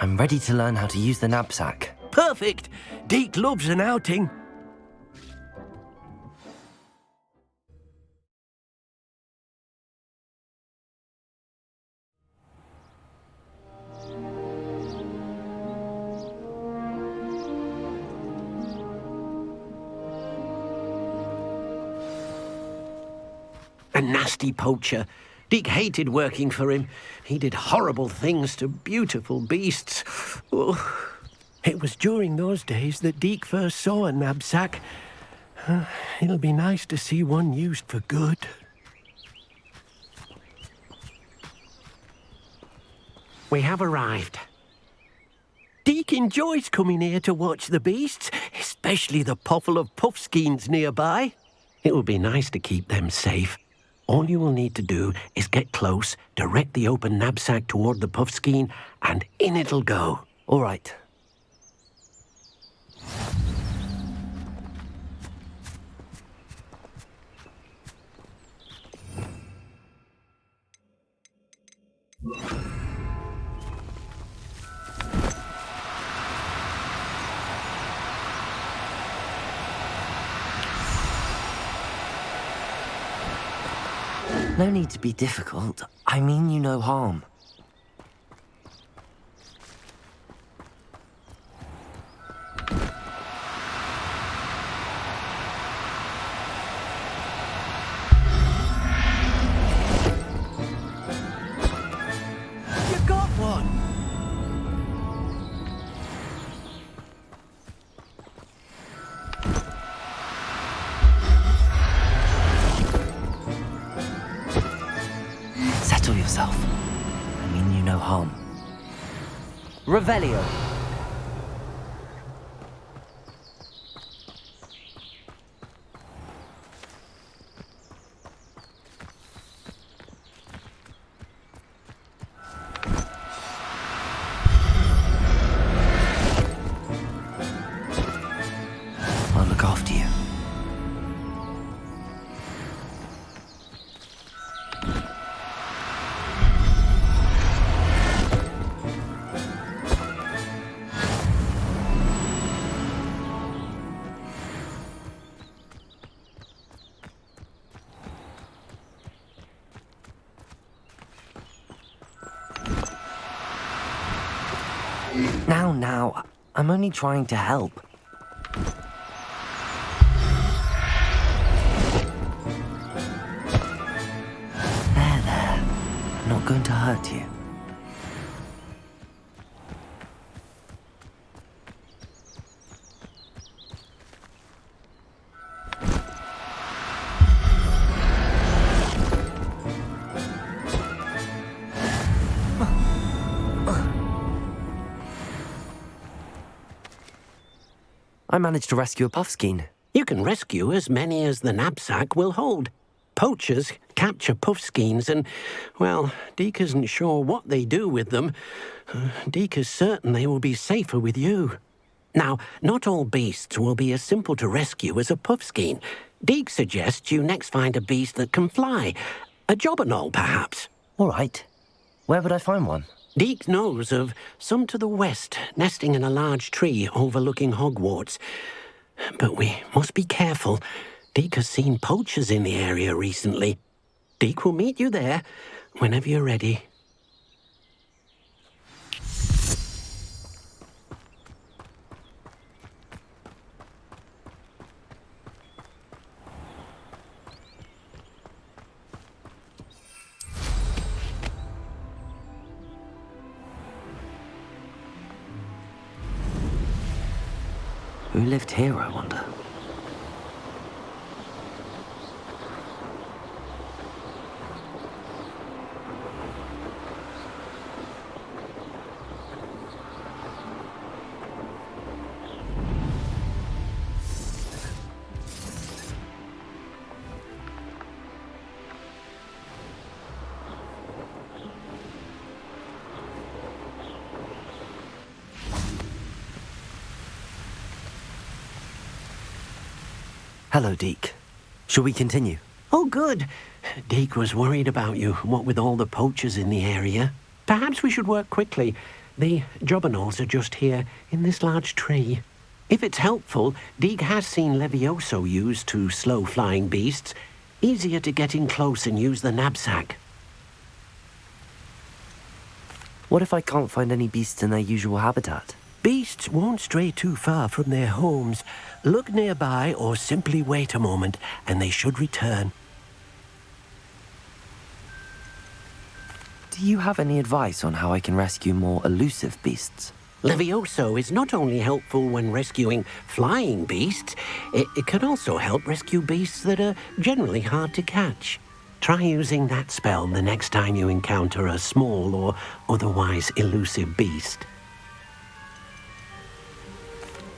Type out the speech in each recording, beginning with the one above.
I'm ready to learn how to use the knapsack. Perfect! Deke loves an outing. A nasty poacher. Deke hated working for him. He did horrible things to beautiful beasts. Oh. It was during those days that Deke first saw a knapsack. It'll be nice to see one used for good. We have arrived. Deke enjoys coming here to watch the beasts, especially the potful of puffskeins nearby. It will be nice to keep them safe. All you will need to do is get close, direct the open knapsack toward the puffskein, and in it'll go. All right. No need to be difficult. I mean you no harm. You got one! Settle yourself. I mean you no harm. Revelio. I'll look after you. Now, I'm only trying to help. There. I'm not going to hurt you. I managed to rescue a puffskein. You can rescue as many as the knapsack will hold. Poachers capture puffskeins and, well, Deke isn't sure what they do with them. Deke is certain they will be safer with you. Now, not all beasts will be as simple to rescue as a puffskein. Deke suggests you next find a beast that can fly. A jobberknoll, perhaps. All right. Where would I find one? Deke knows of some to the west, nesting in a large tree overlooking Hogwarts. But we must be careful. Deke has seen poachers in the area recently. Deke will meet you there whenever you're ready. Who lived here, I wonder? Hello, Deke. Shall we continue? Oh, good. Deke was worried about you, what with all the poachers in the area. Perhaps we should work quickly. The jobberknolls are just here, in this large tree. If it's helpful, Deek has seen Levioso used to slow flying beasts. Easier to get in close and use the knapsack. What if I can't find any beasts in their usual habitat? Beasts won't stray too far from their homes. Look nearby or simply wait a moment, and they should return. Do you have any advice on how I can rescue more elusive beasts? Levioso is not only helpful when rescuing flying beasts, it can also help rescue beasts that are generally hard to catch. Try using that spell the next time you encounter a small or otherwise elusive beast.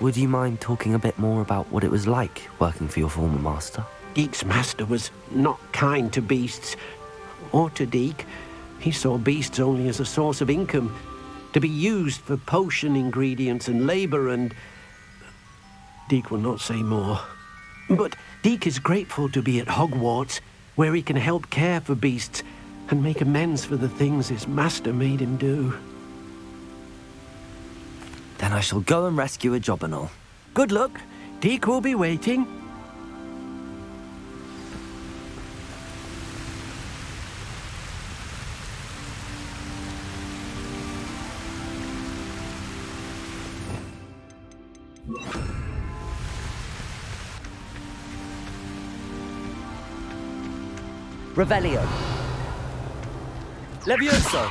Would you mind talking a bit more about what it was like working for your former master? Deek's master was not kind to beasts, or to Deek. He saw beasts only as a source of income, to be used for potion ingredients and labor, and Deek will not say more. But Deek is grateful to be at Hogwarts, where he can help care for beasts and make amends for the things his master made him do. Then I shall go and rescue a jobberknoll. Good luck. Deek will be waiting. Revelio. Levioso.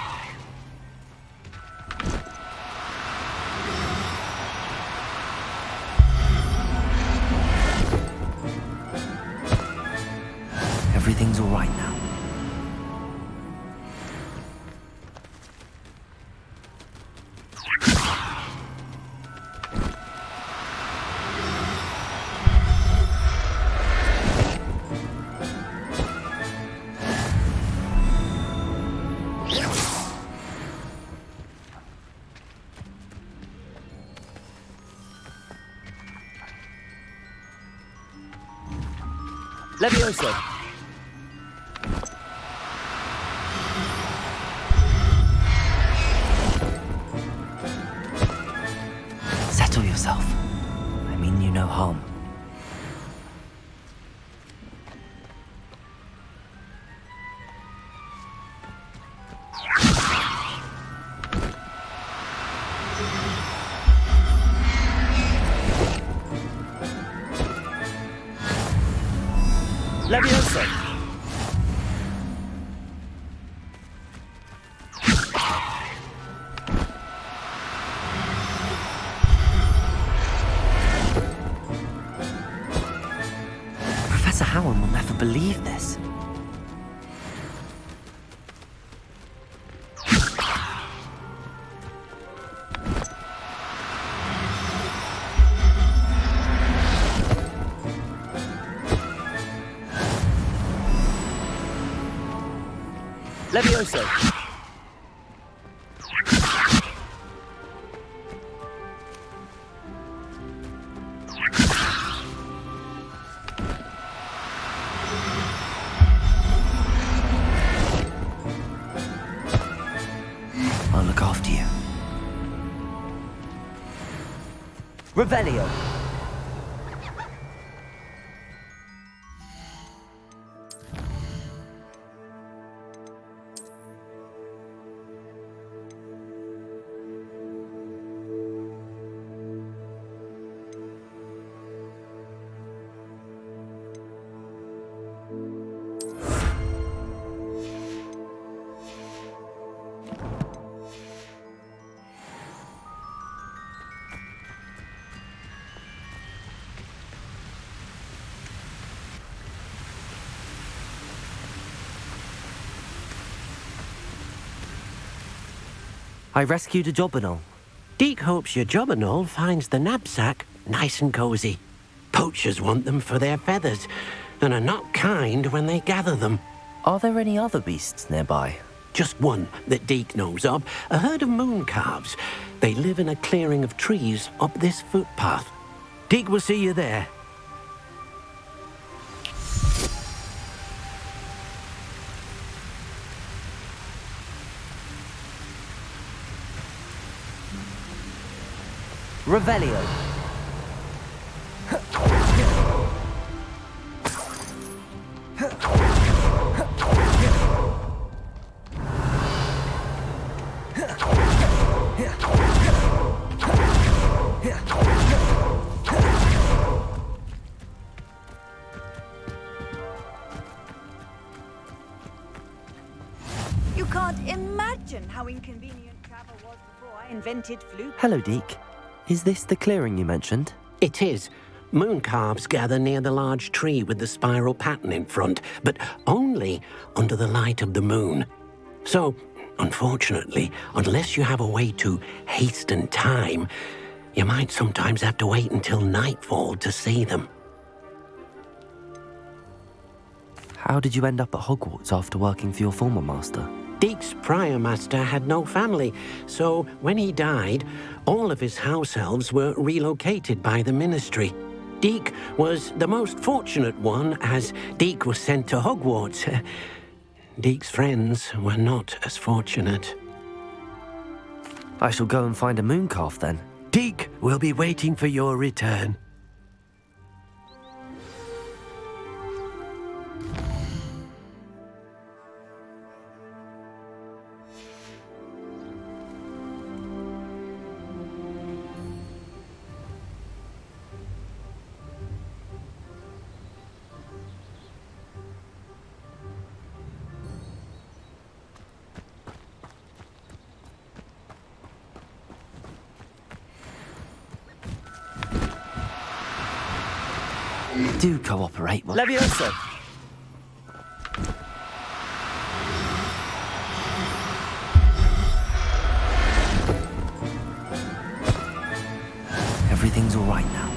Everything's all right now. Levioso. Settle yourself. I mean you no harm. Levioso. Professor Howard will never believe this. Levioso. I'll look after you. Revelio. I rescued a jobberknoll. Deek hopes your jobberknoll finds the knapsack nice and cozy. Poachers want them for their feathers, and are not kind when they gather them. Are there any other beasts nearby? Just one that Deek knows of, a herd of moon calves. They live in a clearing of trees up this footpath. Deek will see you there. Revelio. You can't imagine how inconvenient travel was before I invented fluke. Hello, Deke. Is this the clearing you mentioned? It is. Moon calves gather near the large tree with the spiral pattern in front, but only under the light of the moon. So, unfortunately, unless you have a way to hasten time, you might sometimes have to wait until nightfall to see them. How did you end up at Hogwarts after working for your former master? Deke's prior master had no family, so when he died, all of his house elves were relocated by the ministry. Deke was the most fortunate one, as Deke was sent to Hogwarts. Deke's friends were not as fortunate. I shall go and find a moon calf then. Deke will be waiting for your return. Do cooperate. Levioso! Everything's all right now.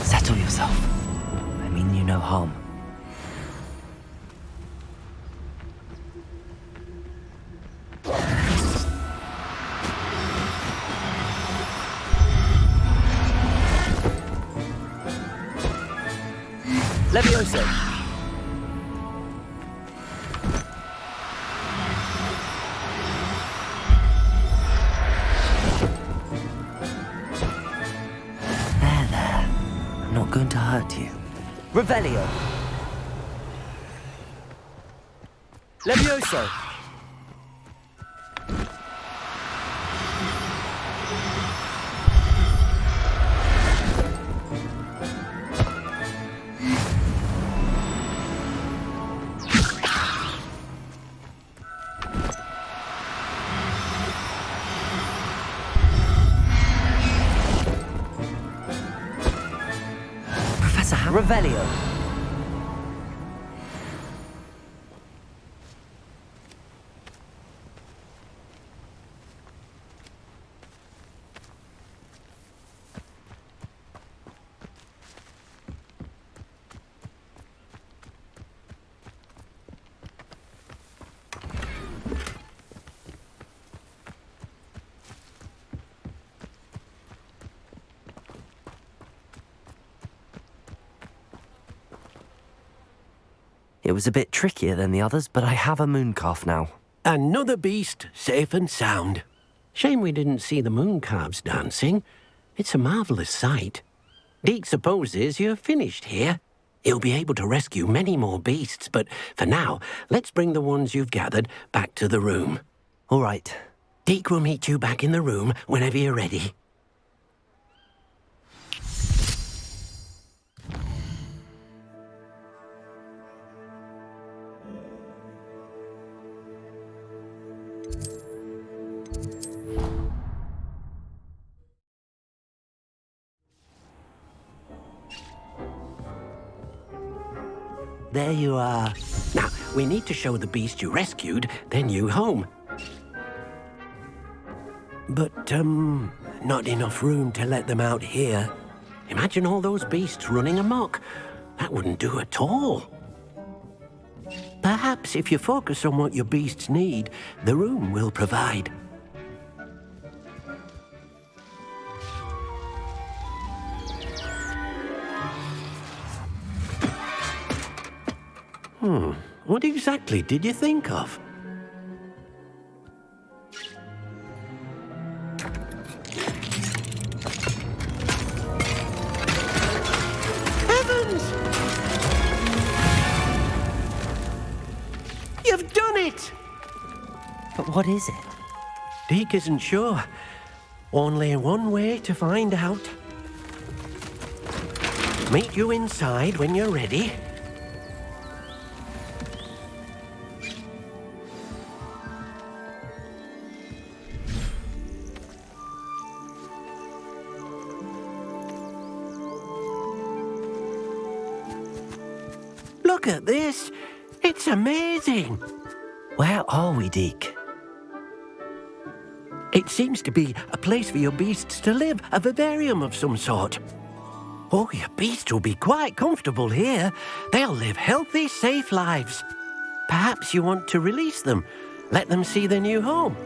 Settle yourself. I mean you no harm. Levioso! There. I'm not going to hurt you. Revelio! Levioso! Professor Ham? Revelio! It was a bit trickier than the others, but I have a moon calf now. Another beast, safe and sound. Shame we didn't see the moon calves dancing. It's a marvelous sight. Deke supposes you're finished here. He'll be able to rescue many more beasts, but for now, let's bring the ones you've gathered back to the room. All right. Deke will meet you back in the room whenever you're ready. There you are. Now, we need to show the beast you rescued their new home. But, not enough room to let them out here. Imagine all those beasts running amok. That wouldn't do at all. Perhaps if you focus on what your beasts need, the room will provide. What exactly did you think of? Heavens! You've done it! But what is it? Deke isn't sure. Only one way to find out. Meet you inside when you're ready. Look at this. It's amazing. Where are we, Deke? It seems to be a place for your beasts to live, a vivarium of some sort. Oh, your beasts will be quite comfortable here. They'll live healthy, safe lives. Perhaps you want to release them, let them see their new home.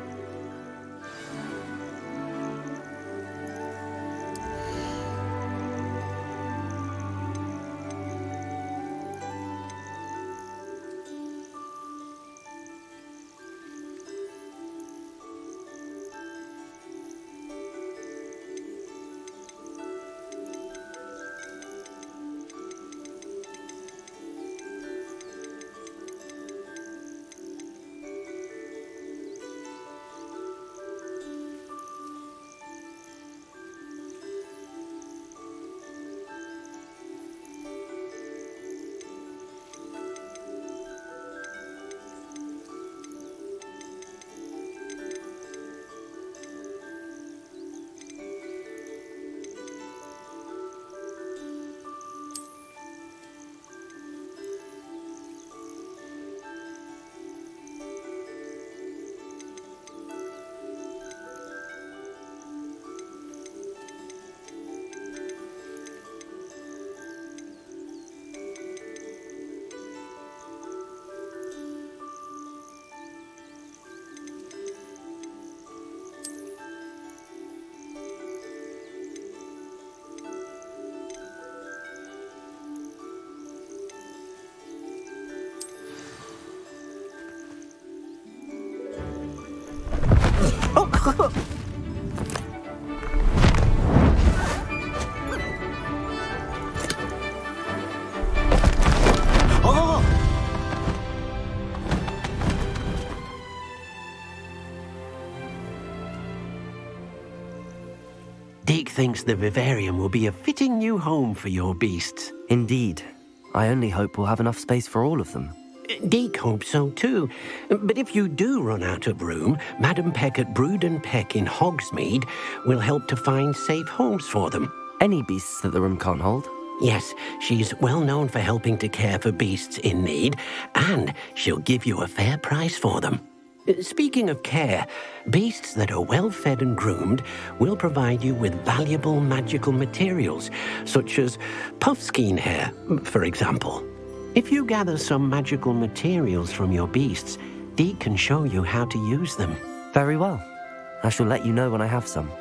Deke thinks the vivarium will be a fitting new home for your beasts. Indeed. I only hope we'll have enough space for all of them. Deke hopes so too. But if you do run out of room, Madam Peck at Brood and Peck in Hogsmeade will help to find safe homes for them. Any beasts that the room can't hold? Yes, she's well known for helping to care for beasts in need, and she'll give you a fair price for them. Speaking of care, beasts that are well fed and groomed will provide you with valuable magical materials, such as puffskein hair, for example. If you gather some magical materials from your beasts, Deke can show you how to use them. Very well. I shall let you know when I have some.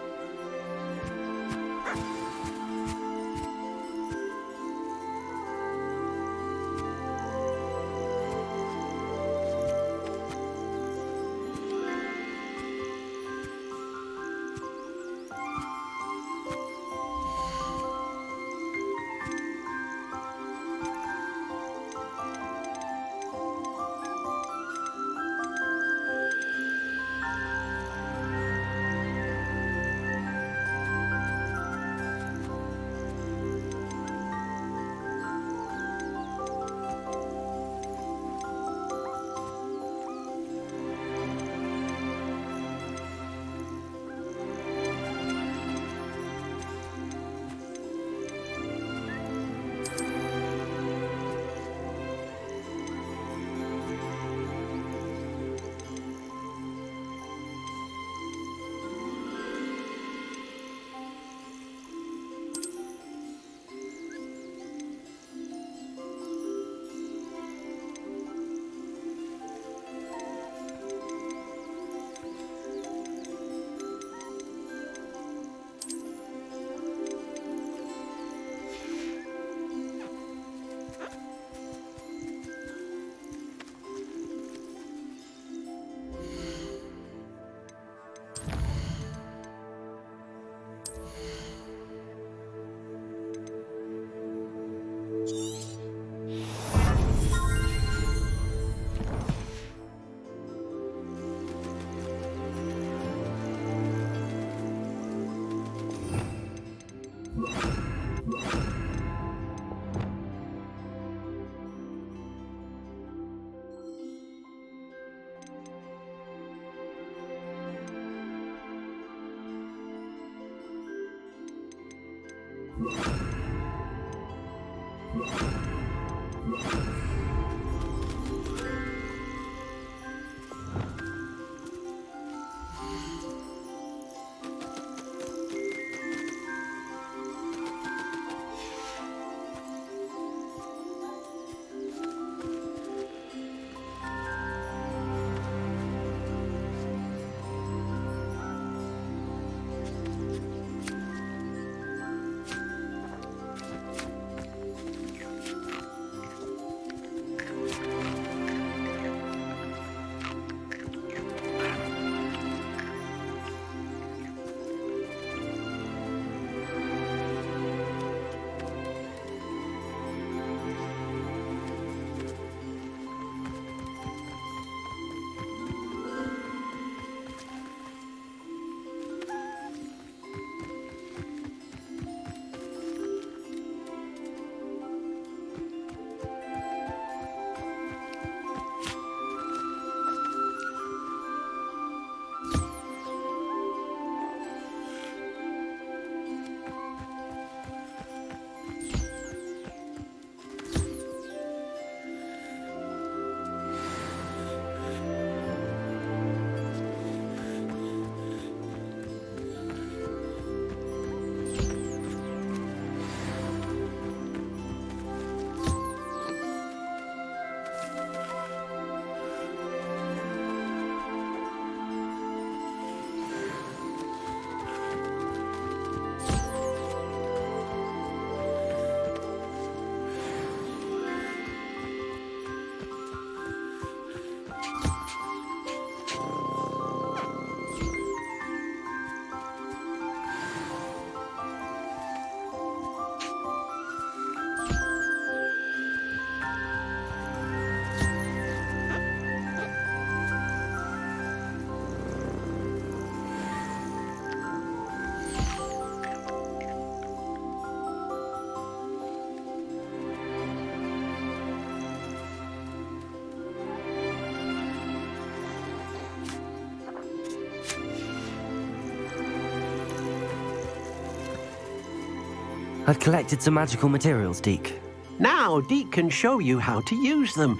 I've collected some magical materials, Deke. Now, Deke can show you how to use them.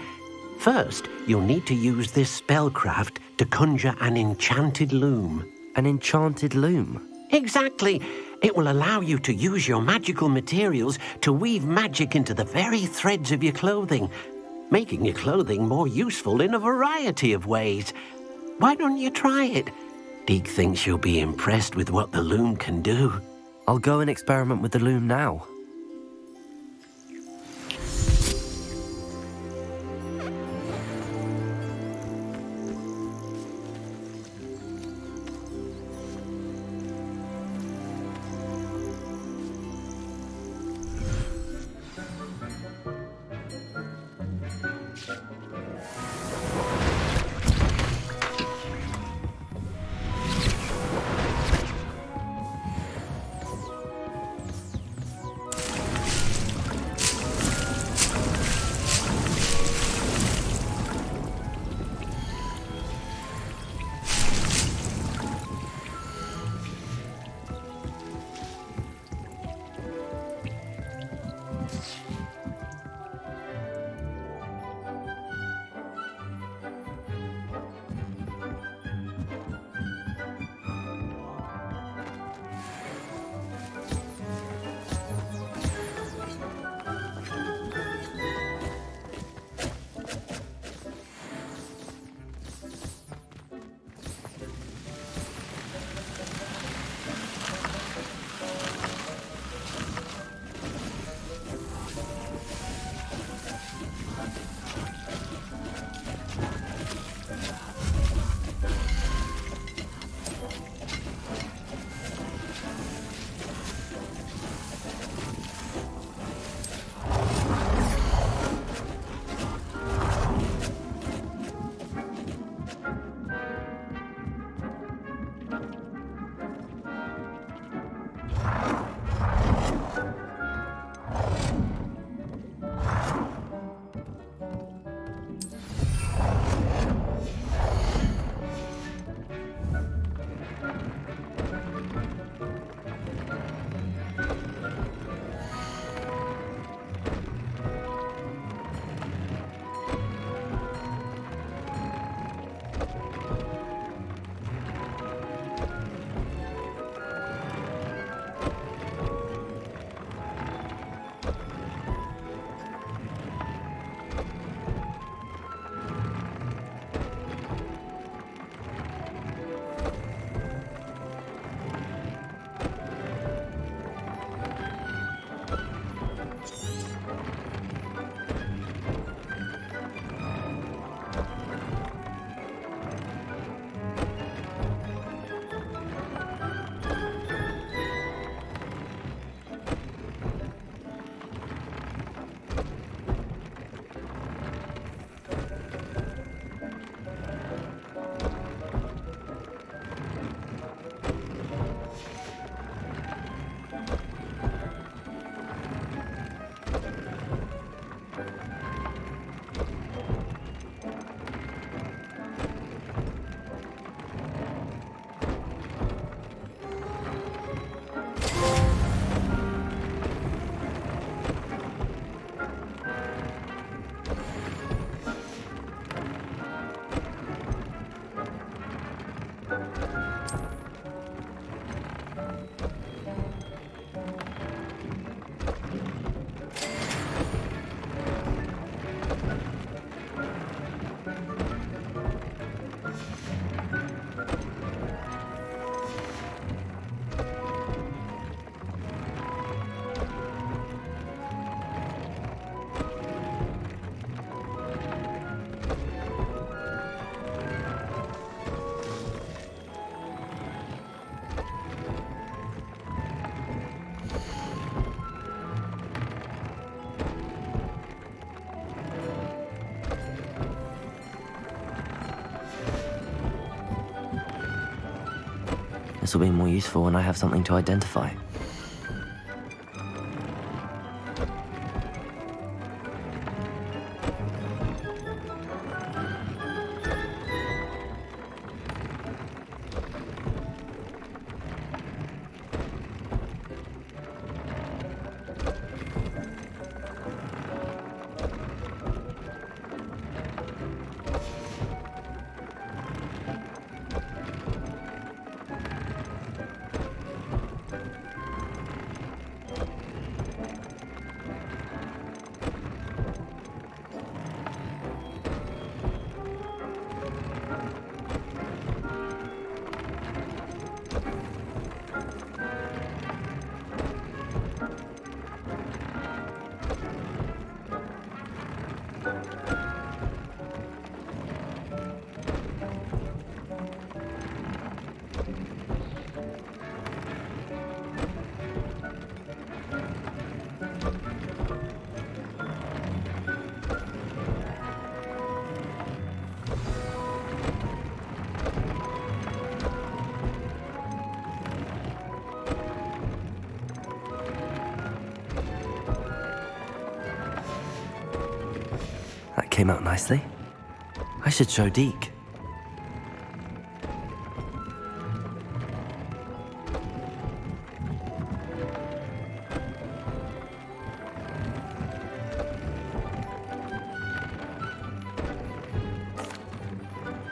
First, you'll need to use this spellcraft to conjure an enchanted loom. An enchanted loom? Exactly. It will allow you to use your magical materials to weave magic into the very threads of your clothing, making your clothing more useful in a variety of ways. Why don't you try it? Deke thinks you'll be impressed with what the loom can do. I'll go and experiment with the loom now. will be more useful when I have something to identify. That came out nicely. I should show Deke.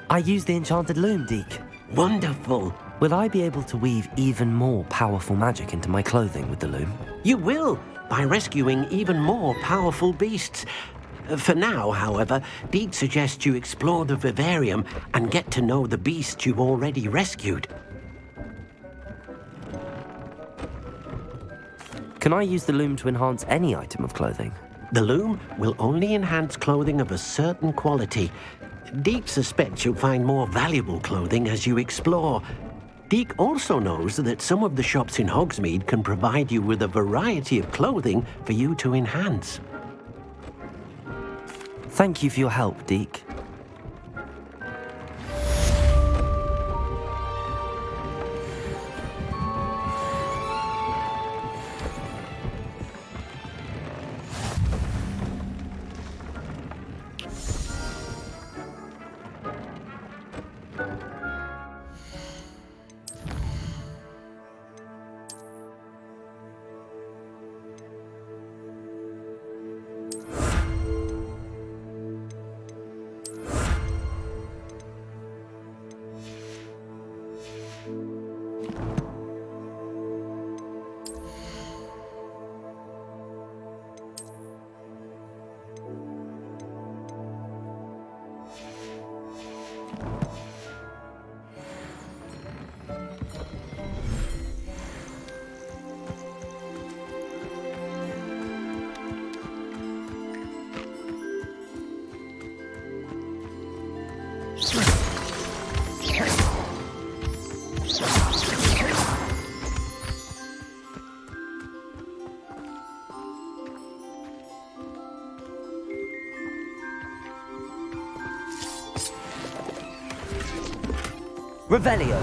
I used the enchanted loom, Deke. Wonderful. Will I be able to weave even more powerful magic into my clothing with the loom? You will, by rescuing even more powerful beasts. For now, however, Deke suggests you explore the vivarium and get to know the beasts you've already rescued. Can I use the loom to enhance any item of clothing? The loom will only enhance clothing of a certain quality. Deke suspects you'll find more valuable clothing as you explore. Deke also knows that some of the shops in Hogsmeade can provide you with a variety of clothing for you to enhance. Thank you for your help, Deke. Revelio.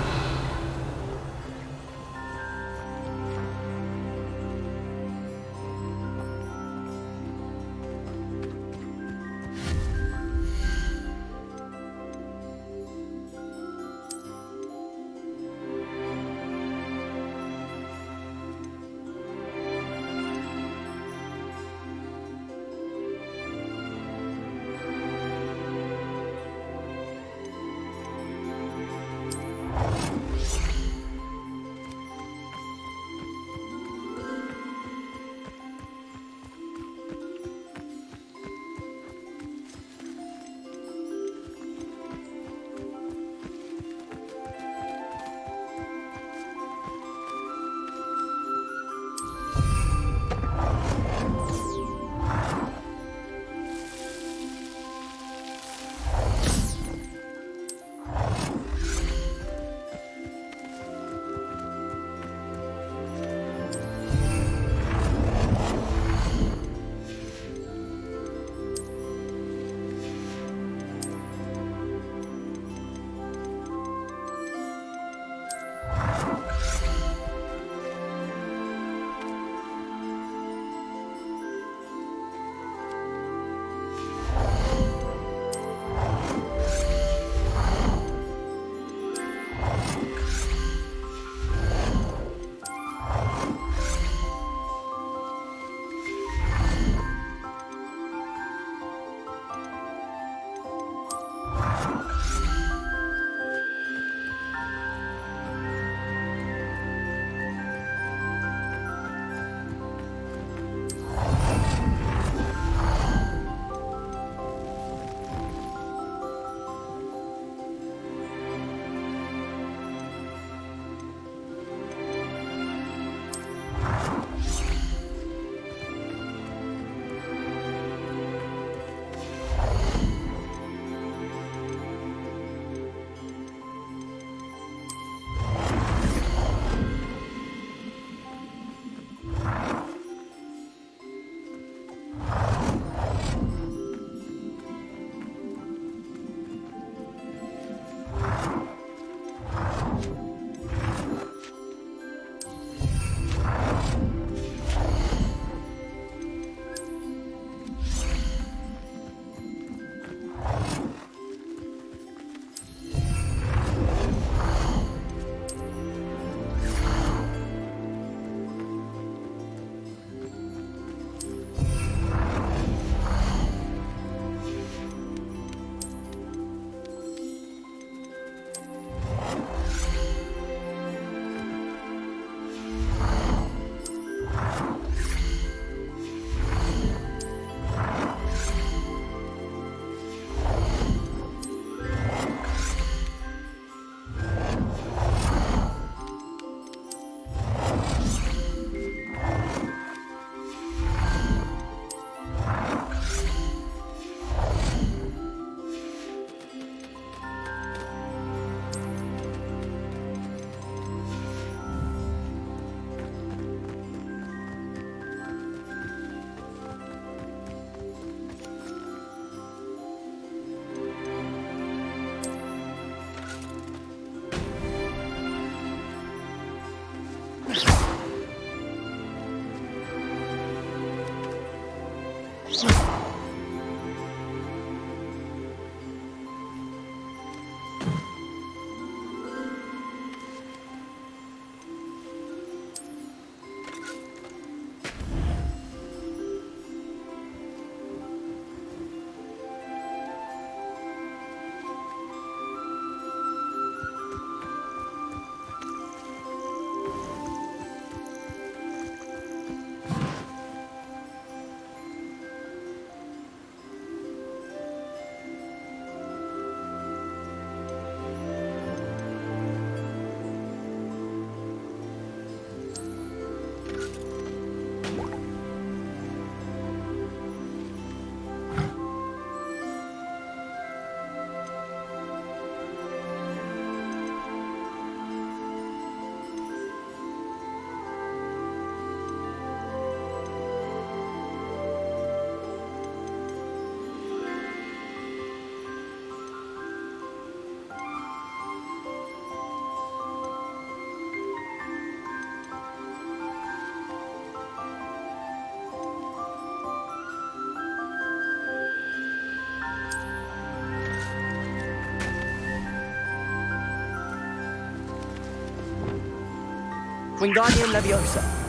Wingardium Leviosa.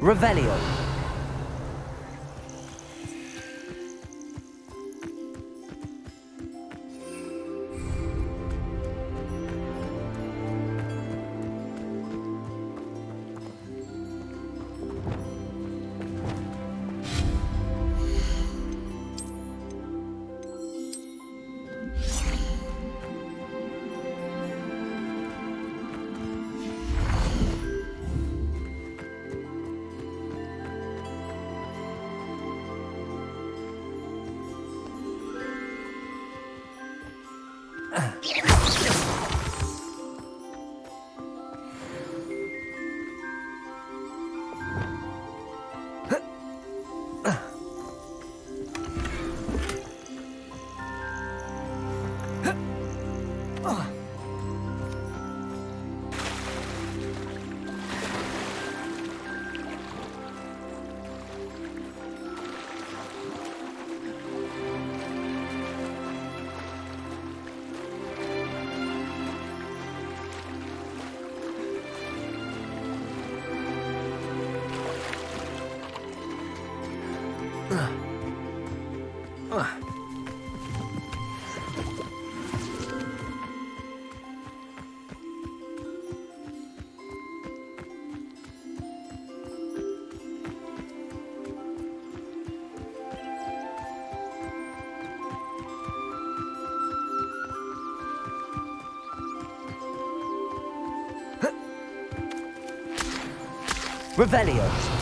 Revelio. Revelio.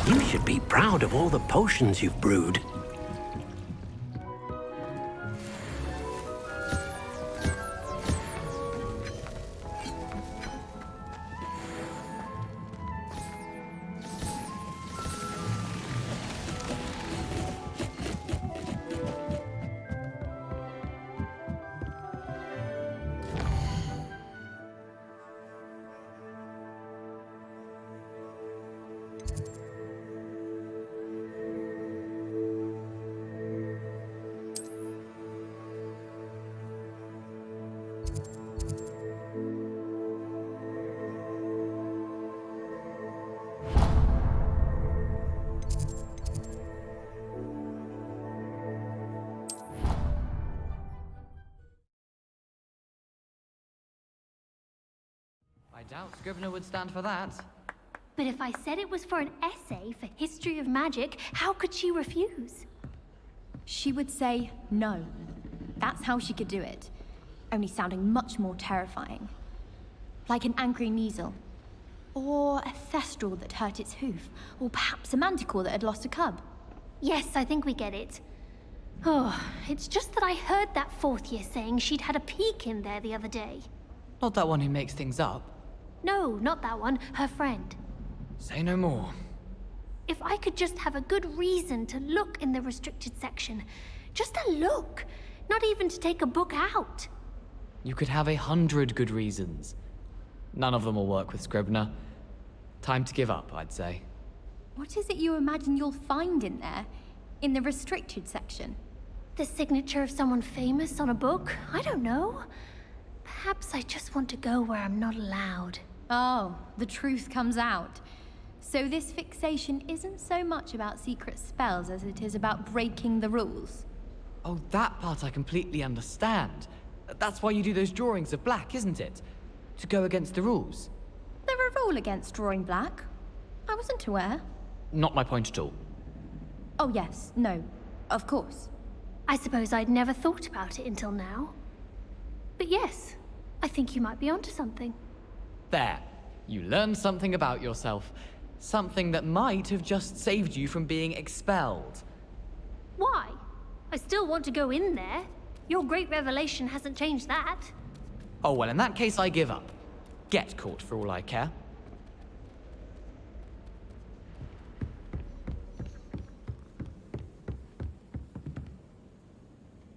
You should be proud of all the potions you've brewed. I doubt Scrivener would stand for that. But if I said it was for an essay for history of magic, how could she refuse? She would say no. That's how she could do it. Only sounding much more terrifying. Like an angry Kneasel. Or a Thestral that hurt its hoof. Or perhaps a Manticore that had lost a cub. Yes, I think we get it. Oh, it's just that I heard that fourth year saying she'd had a peek in there the other day. Not that one who makes things up. No, not that one, her friend. Say no more. If I could just have a good reason to look in the restricted section. Just a look. Not even to take a book out. You could have 100 good reasons. None of them will work with Scrivener. Time to give up, I'd say. What is it you imagine you'll find in there? In the restricted section? The signature of someone famous on a book? I don't know. Perhaps I just want to go where I'm not allowed. Oh, the truth comes out. So this fixation isn't so much about secret spells as it is about breaking the rules. Oh, that part I completely understand. That's why you do those drawings of black, isn't it? To go against the rules. There a rule against drawing black? I wasn't aware. Not my point at all. Oh yes, no, of course. I suppose I'd never thought about it until now. But yes, I think you might be onto something. There. You learned something about yourself. Something that might have just saved you from being expelled. Why? I still want to go in there. Your great revelation hasn't changed that. Oh, well, in that case, I give up. Get caught for all I care.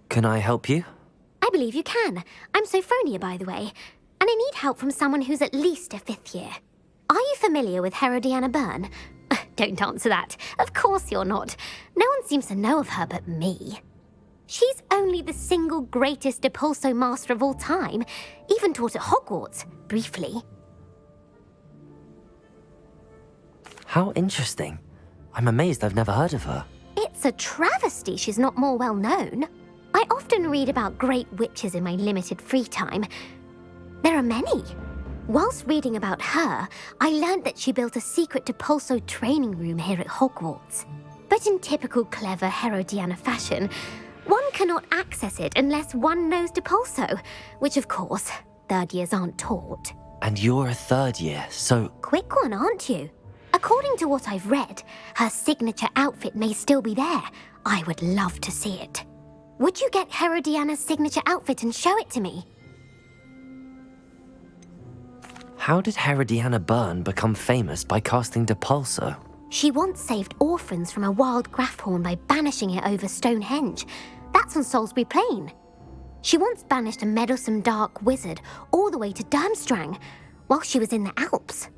Can I help you? I believe you can. I'm Sophronia, by the way. And I need help from someone who's at least a 5th year. Are you familiar with Herodiana Byrne? Don't answer that. Of course you're not. No one seems to know of her but me. She's only the single greatest Depulso master of all time. Even taught at Hogwarts, briefly. How interesting. I'm amazed I've never heard of her. It's a travesty she's not more well known. I often read about great witches in my limited free time. There are many. Whilst reading about her, I learned that she built a secret Depulso training room here at Hogwarts. But in typical clever Herodiana fashion, one cannot access it unless one knows Depulso, which of course, 3rd years aren't taught. And you're a 3rd year, so... Quick one, aren't you? According to what I've read, her signature outfit may still be there. I would love to see it. Would you get Herodiana's signature outfit and show it to me? How did Herodiana Byrne become famous by casting Depulso? She once saved orphans from a wild Grafhorn by banishing it over Stonehenge. That's on Salisbury Plain. She once banished a meddlesome dark wizard all the way to Durmstrang while she was in the Alps.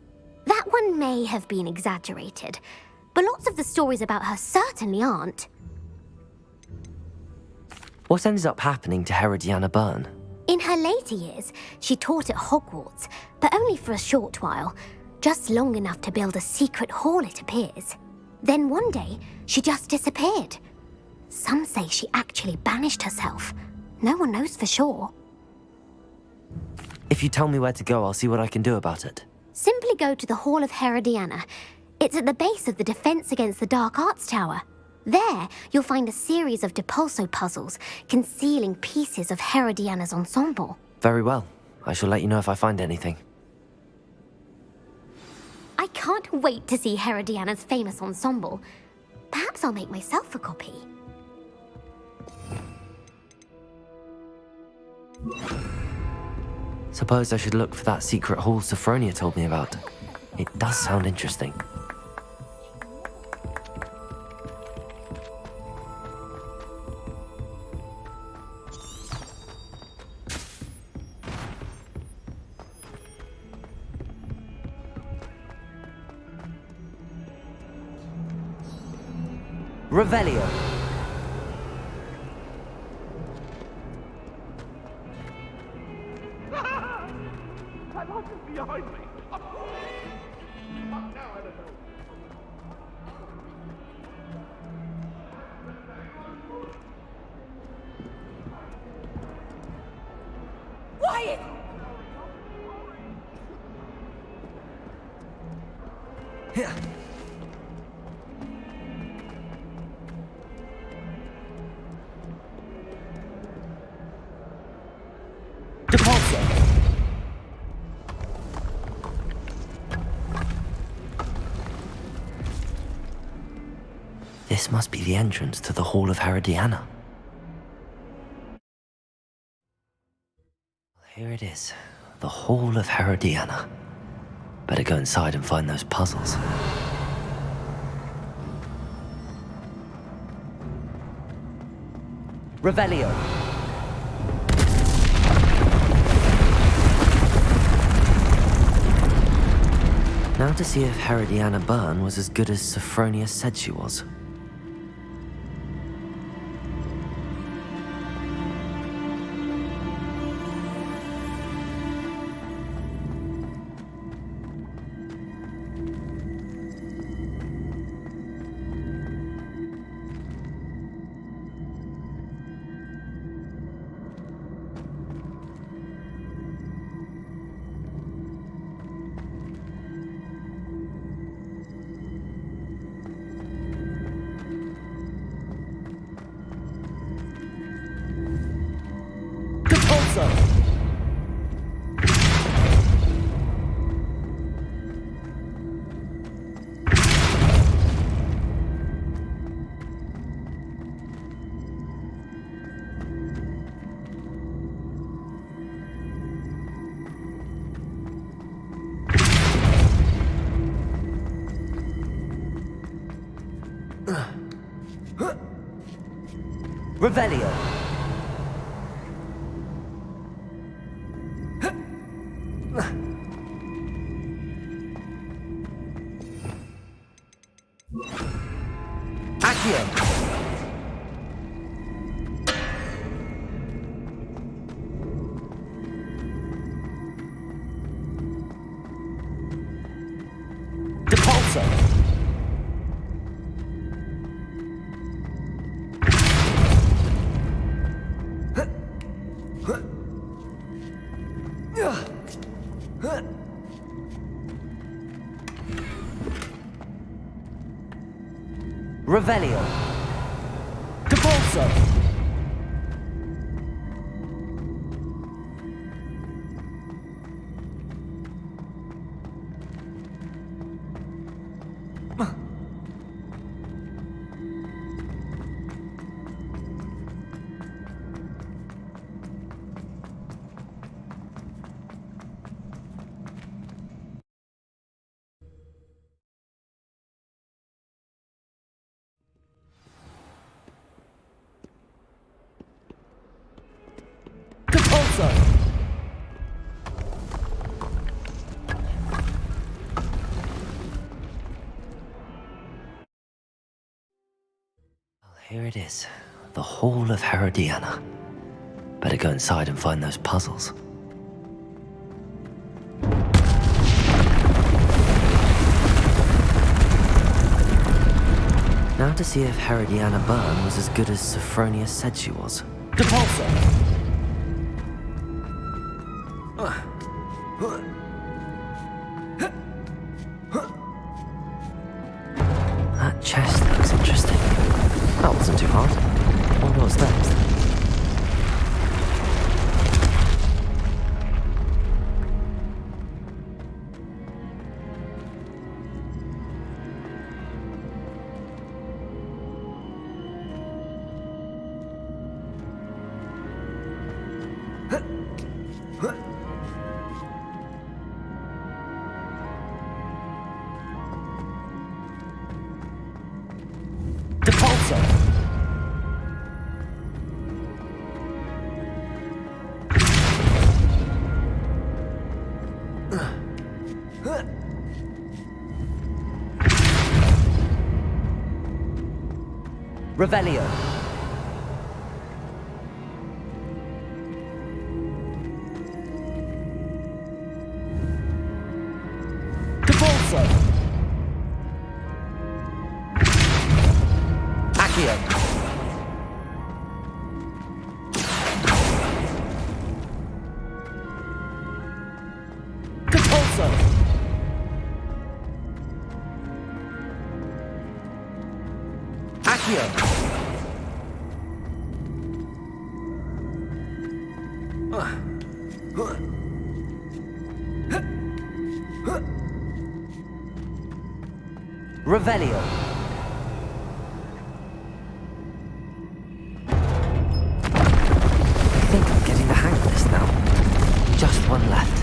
That one may have been exaggerated, but lots of the stories about her certainly aren't. What ended up happening to Herodiana Byrne? In her later years, she taught at Hogwarts, but only for a short while, just long enough to build a secret hall, it appears. Then one day, she just disappeared. Some say she actually banished herself. No one knows for sure. If you tell me where to go, I'll see what I can do about it. Simply go to the Hall of Herodiana. It's at the base of the Defense Against the Dark Arts Tower. There, you'll find a series of Depulso puzzles concealing pieces of Herodiana's ensemble. Very well. I shall let you know if I find anything. I can't wait to see Herodiana's famous ensemble. Perhaps I'll make myself a copy. Suppose I should look for that secret hall Sophronia told me about. It does sound interesting. Revelio. That light is behind me. Now I don't know. Quiet! Yeah. Depulso. This must be the entrance to the Hall of Herodiana. Here it is, the Hall of Herodiana. Better go inside and find those puzzles. Revelio. Now to see if Herodiana Byrne was as good as Sophronia said she was. Revelio. Accio. Depulso. Revelio. Depulso. Well, here it is, the Hall of Herodiana. Better go inside and find those puzzles. Now to see if Herodiana Byrne was as good as Sophronia said she was. Depulso! That chest looks interesting. That wasn't too hard. I wonder what's next. Revelio. Devolso. Accio. Devolso. Accio. Revelio. I think I'm getting the hang of this now. Just one left.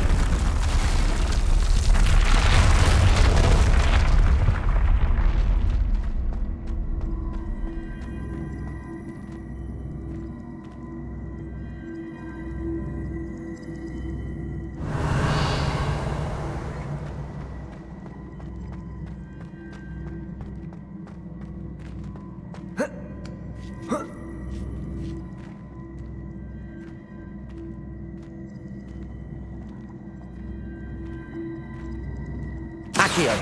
Accio.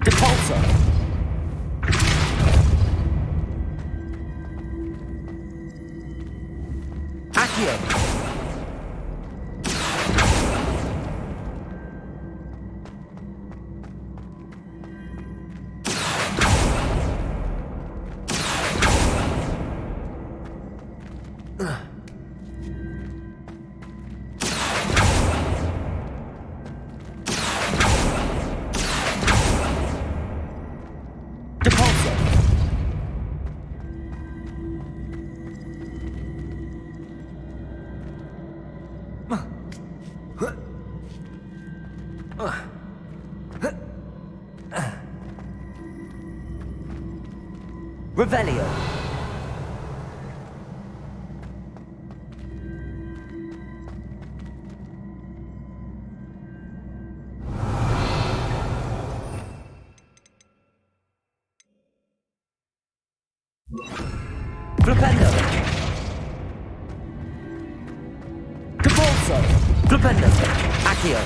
Depulso. Accio. Revelio. Flipendo. Devolso. Flipendo. Accio.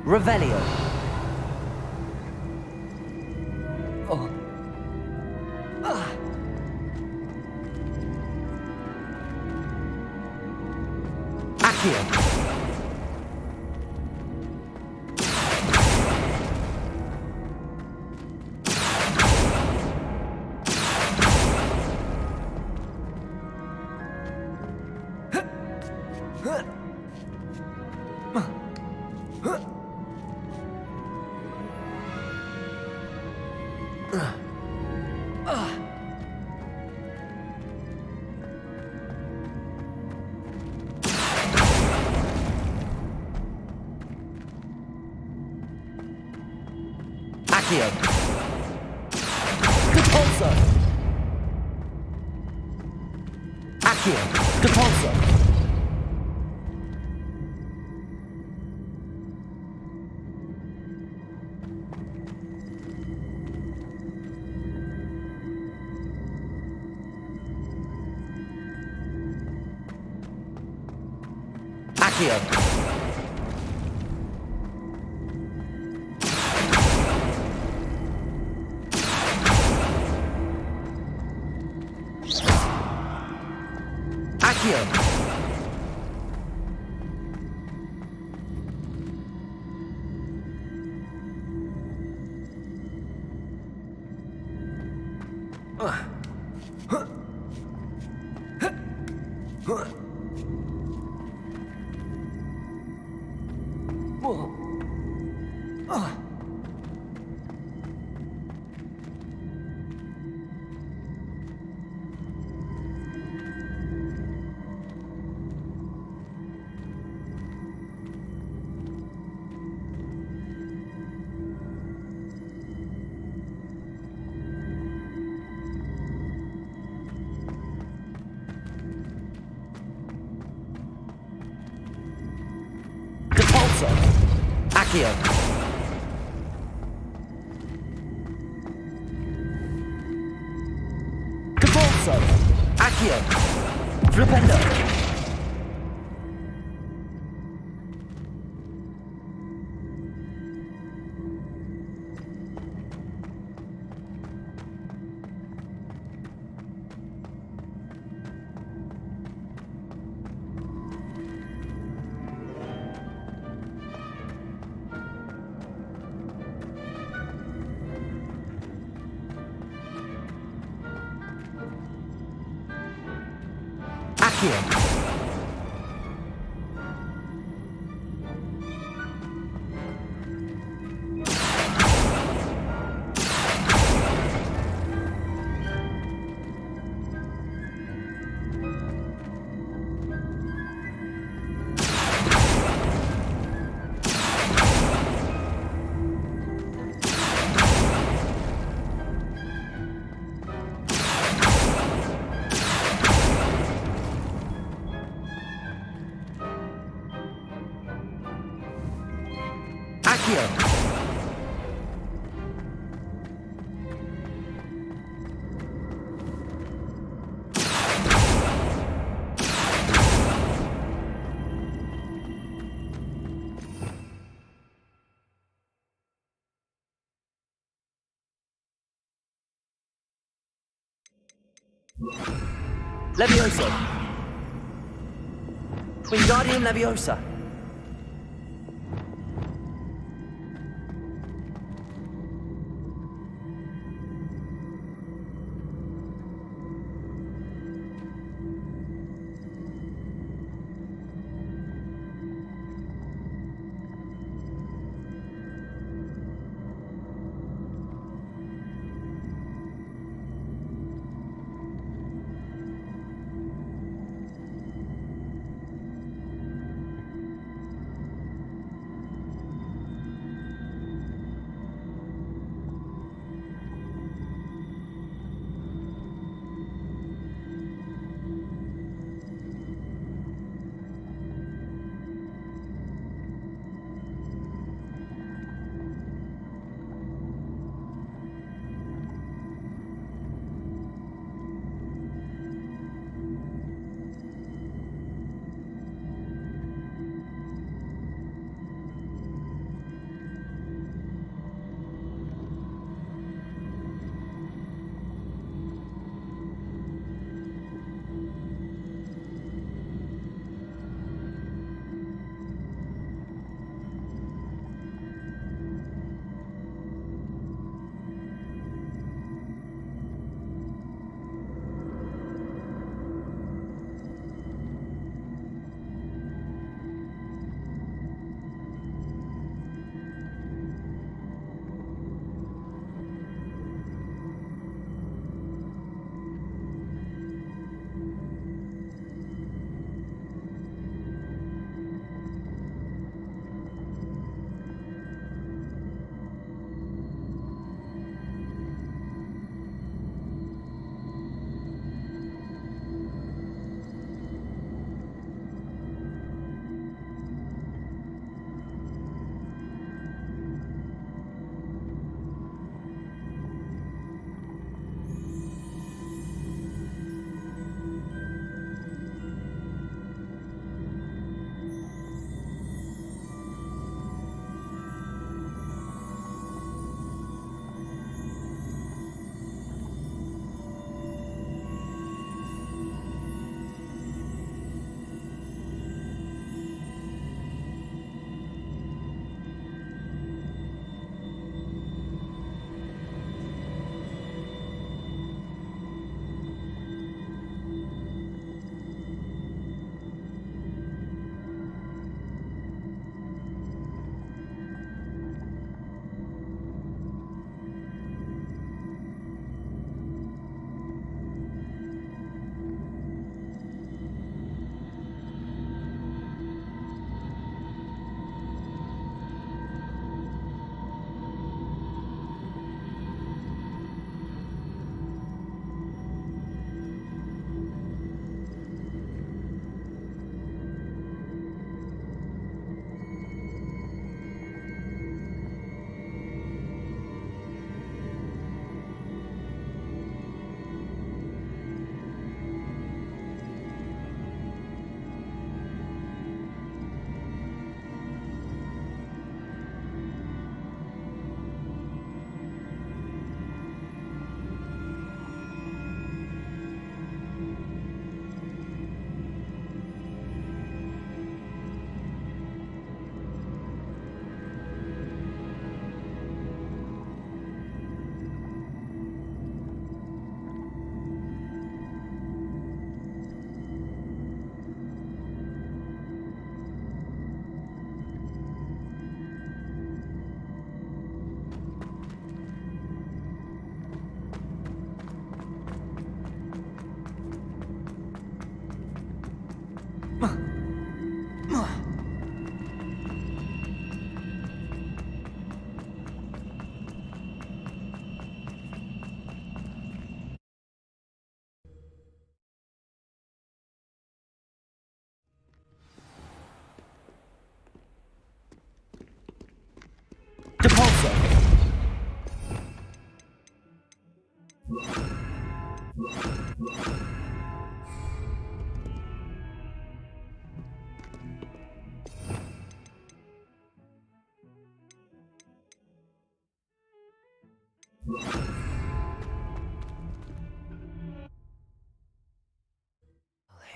Revelio. Oh. Ah. Accio. Accio. Depulso. Accio. Depulso. Accio. Accio! Depulso! Accio! Depulso! Accio! Flipendo! Accio! Accio! Levioso! Wingardium Leviosa!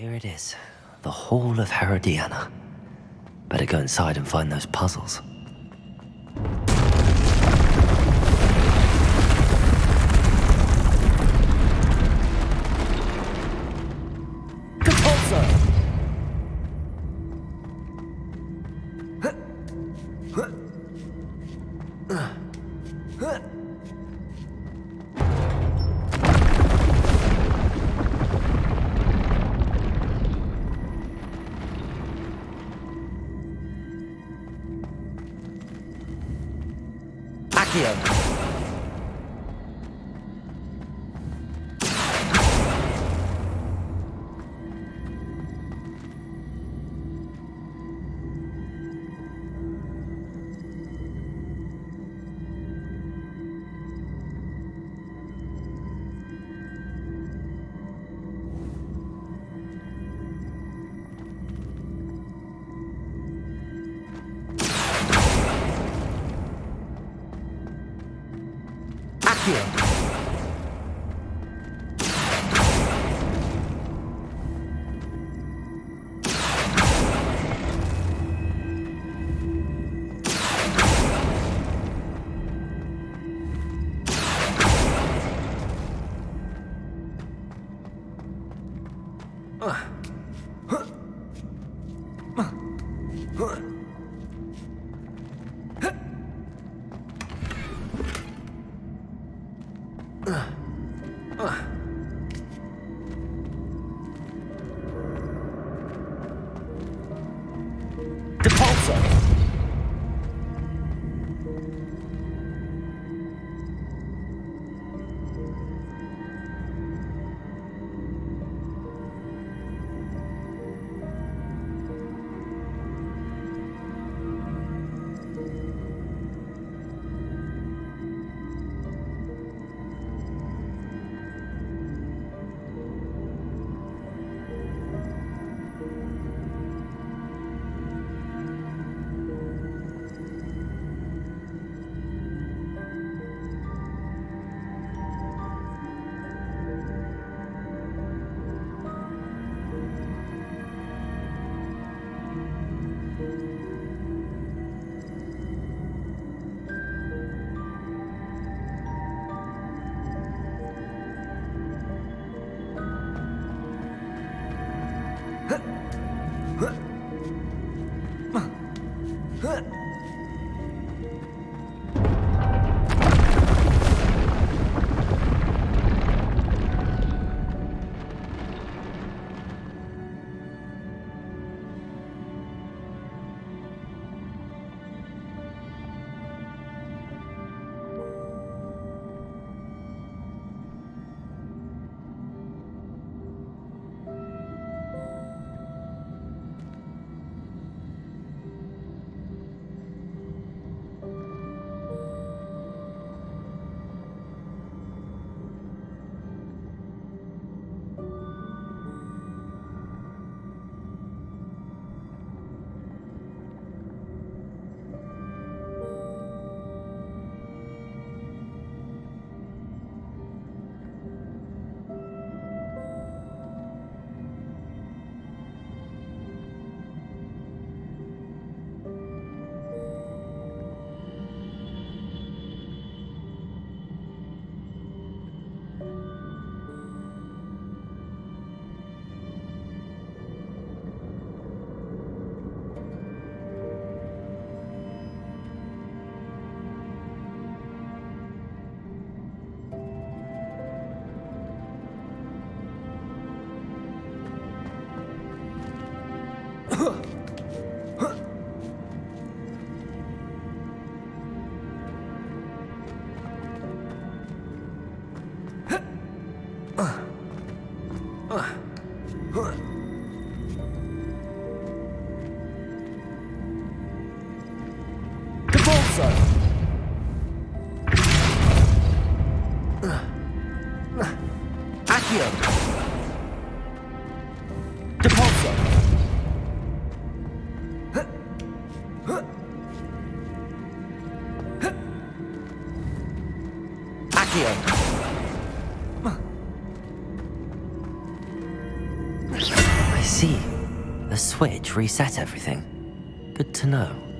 Here it is, the Hall of Herodiana. Better go inside and find those puzzles. I see. The switch reset everything. Good to know.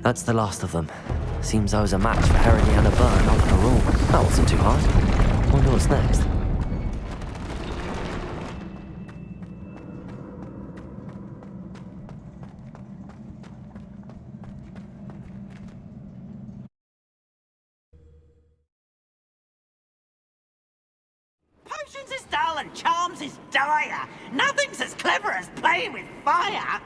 That's the last of them. Seems I was a match for Herodiana Byrne after all. That wasn't too hard. Wonder what's next. Potions is dull and charms is dire. Nothing's as clever as playing with fire.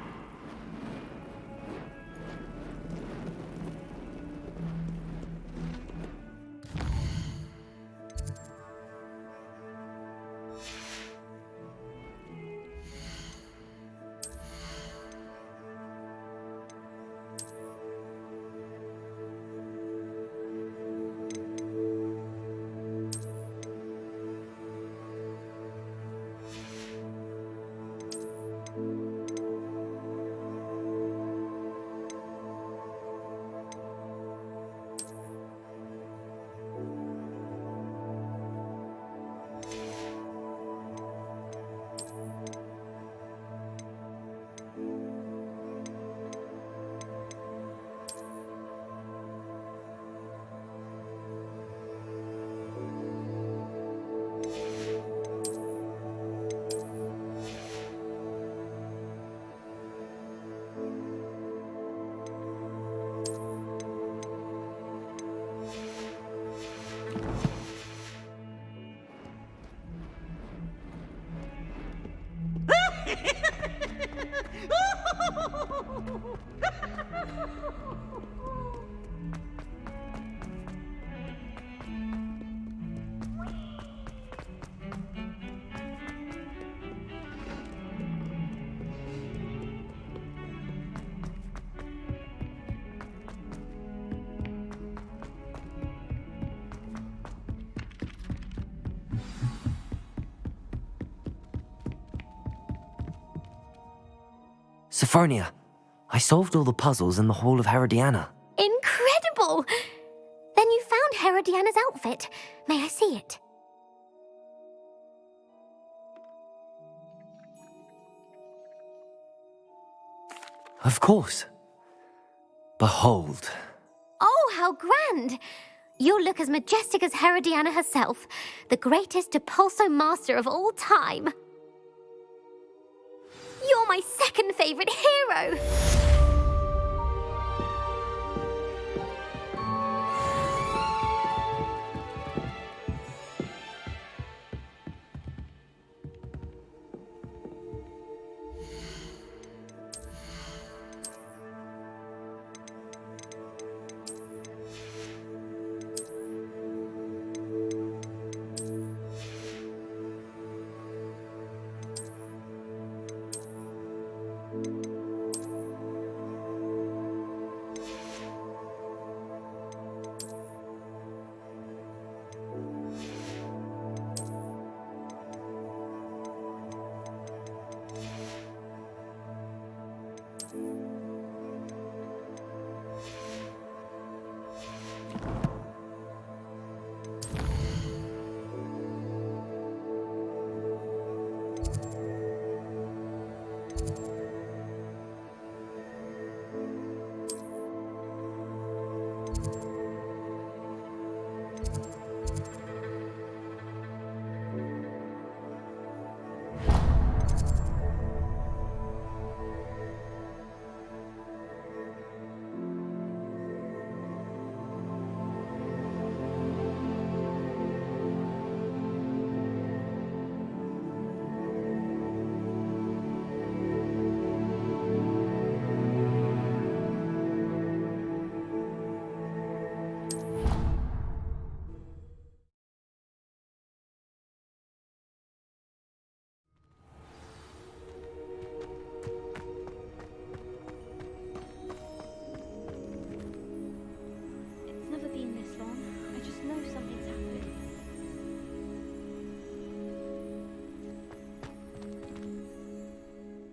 Sophronia, I solved all the puzzles in the Hall of Herodiana. Incredible! Then you found Herodiana's outfit. May I see it? Of course. Behold. Oh, how grand! You'll look as majestic as Herodiana herself, the greatest Depulso master of all time. You're my second favorite hero!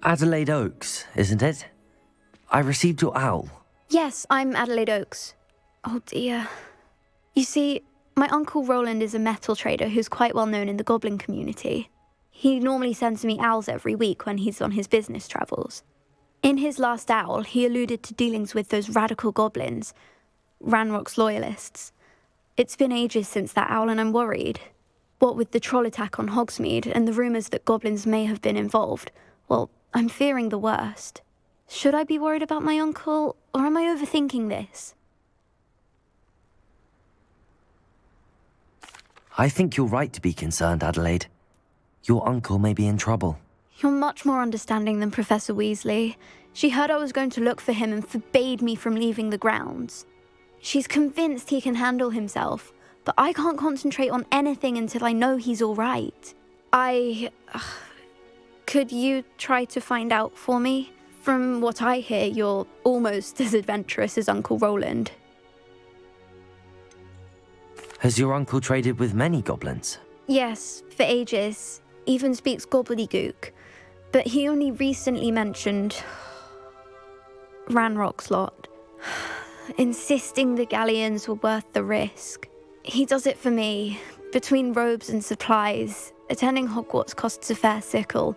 Adelaide Oaks, isn't it? I received your owl. Yes, I'm Adelaide Oaks. Oh dear. You see, my Uncle Roland is a metal trader who's quite well known in the goblin community. He normally sends me owls every week when he's on his business travels. In his last owl, he alluded to dealings with those radical goblins, Ranrock's loyalists. It's been ages since that owl and I'm worried. What with the troll attack on Hogsmeade and the rumours that goblins may have been involved, well, I'm fearing the worst. Should I be worried about my uncle, or am I overthinking this? I think you're right to be concerned, Adelaide. Your uncle may be in trouble. You're much more understanding than Professor Weasley. She heard I was going to look for him and forbade me from leaving the grounds. She's convinced he can handle himself, but I can't concentrate on anything until I know he's all right. Could you try to find out for me? From what I hear, you're almost as adventurous as Uncle Roland. Has your uncle traded with many goblins? Yes, for ages. Even speaks gobbledygook. But he only recently mentioned Ranrock's lot, insisting the galleons were worth the risk. He does it for me. Between robes and supplies, attending Hogwarts costs a fair sickle.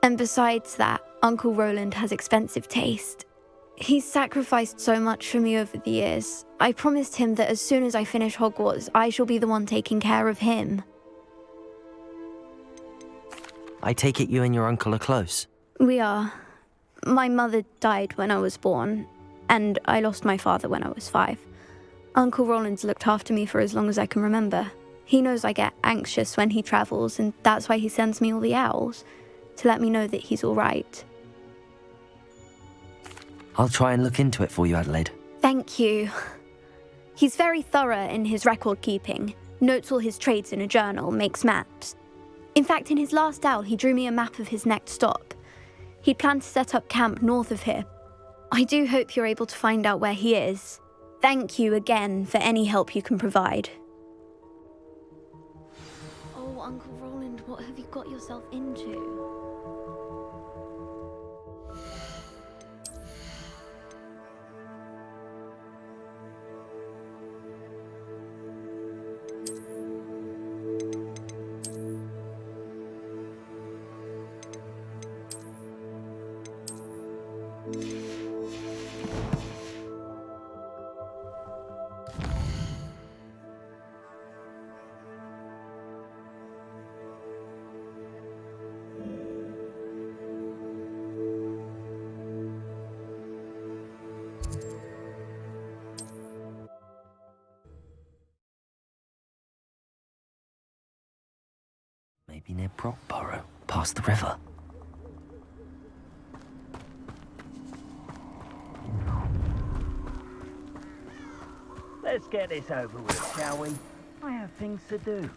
And besides that, Uncle Roland has expensive taste. He's sacrificed so much for me over the years. I promised him that as soon as I finish Hogwarts, I shall be the one taking care of him. I take it you and your uncle are close? We are. My mother died when I was born, and I lost my father when I was 5. Uncle Roland's looked after me for as long as I can remember. He knows I get anxious when he travels, and that's why he sends me all the owls. to let me know that he's all right. I'll try and look into it for you, Adelaide. Thank you. He's very thorough in his record keeping, notes all his trades in a journal, makes maps. In fact, in his last owl, he drew me a map of his next stop. He'd planned to set up camp north of here. I do hope you're able to find out where he is. Thank you again for any help you can provide. Oh, Uncle Roland, what have you got yourself into? Maybe near Brockborough, past the river. Let's get this over with, shall we? I have things to do.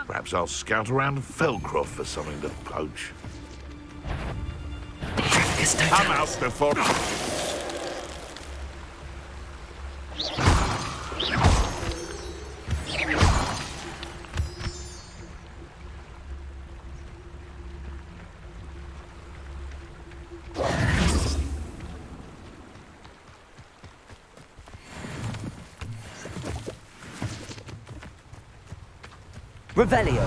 Perhaps I'll scout around Felcroft for something to poach. I'm out before... Revelio.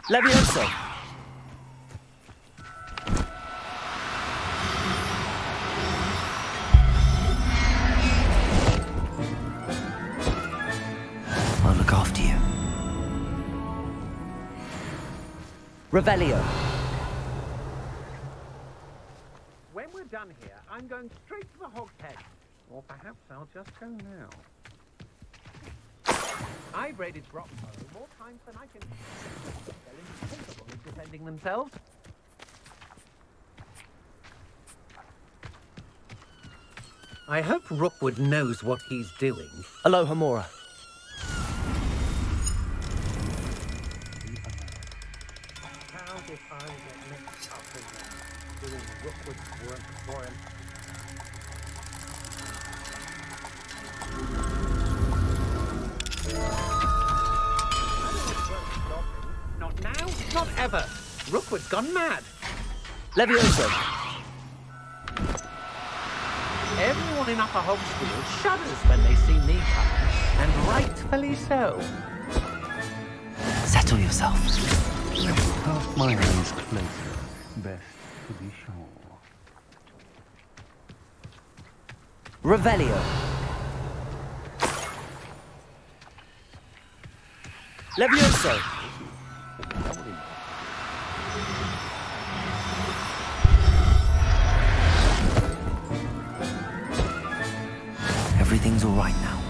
Levioso. I'll look after you. Revelio. When we're done here, I'm going straight to the Hogshead. Or perhaps I'll just go now. I've raided Brockborough more times than I can... They're incapable of defending themselves. I hope Rookwood knows what he's doing. Aloha, Mora. How did I get mixed up in doing Rookwood's work for him? Not now, not ever. Rookwood's gone mad. Levioso. Everyone in Upper Hogsfield shudders when they see me coming, and rightfully so. Settle yourself. Cast my eyes closer. Best to be sure. Revelio. Levioso. Everything's all right now.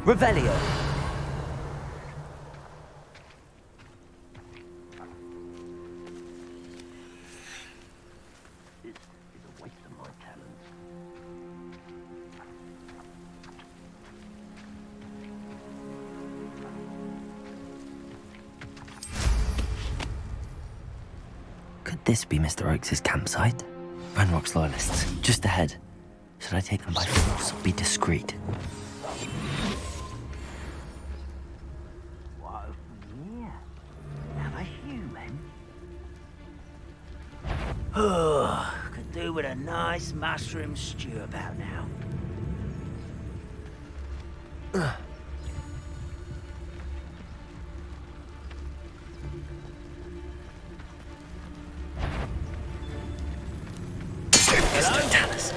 Revelio. This is a waste of my talents. Could this be Mr. Oakes' campsite? Ranrock's loyalists, just ahead. Should I take them by force or be discreet? What? Yeah. Have a human? Oh, could do with a nice mushroom stew about now. Hello? Tell us.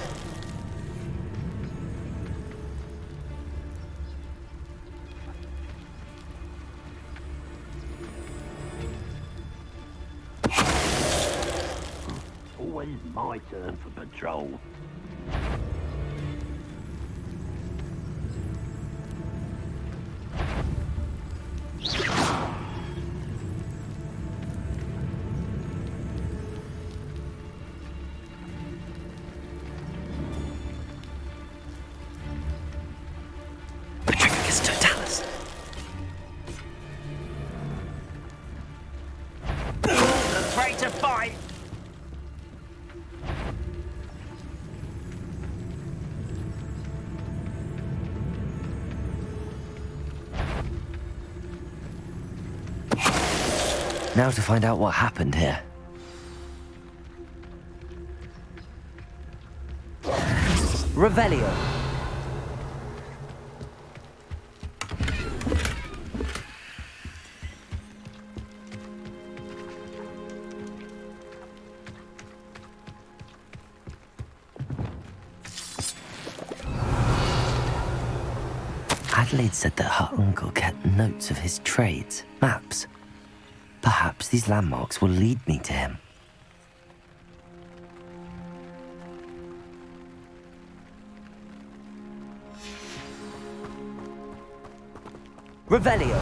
Always my turn for patrol. Patricus Totalis. Afraid to fight. Now to find out what happened here. Revelio. Adelaide said that her uncle kept notes of his trades, maps. Perhaps these landmarks will lead me to him. Revelio.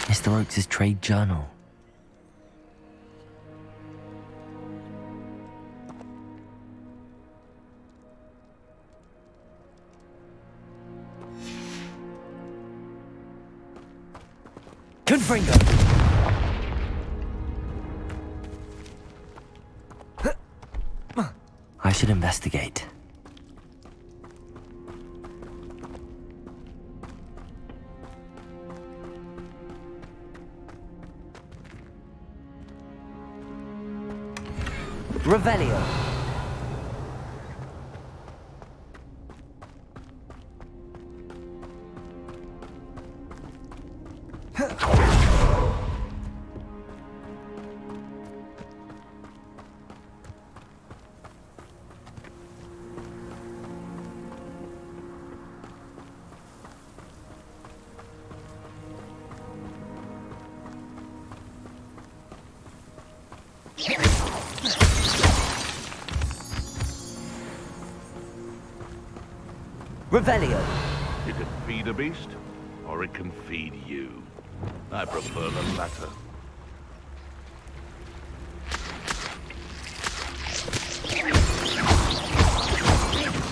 Mr. Oakes' trade journal. Confringo. I should investigate. Revelio. Revelio. You can feed a beast, or it can feed you. I prefer the latter.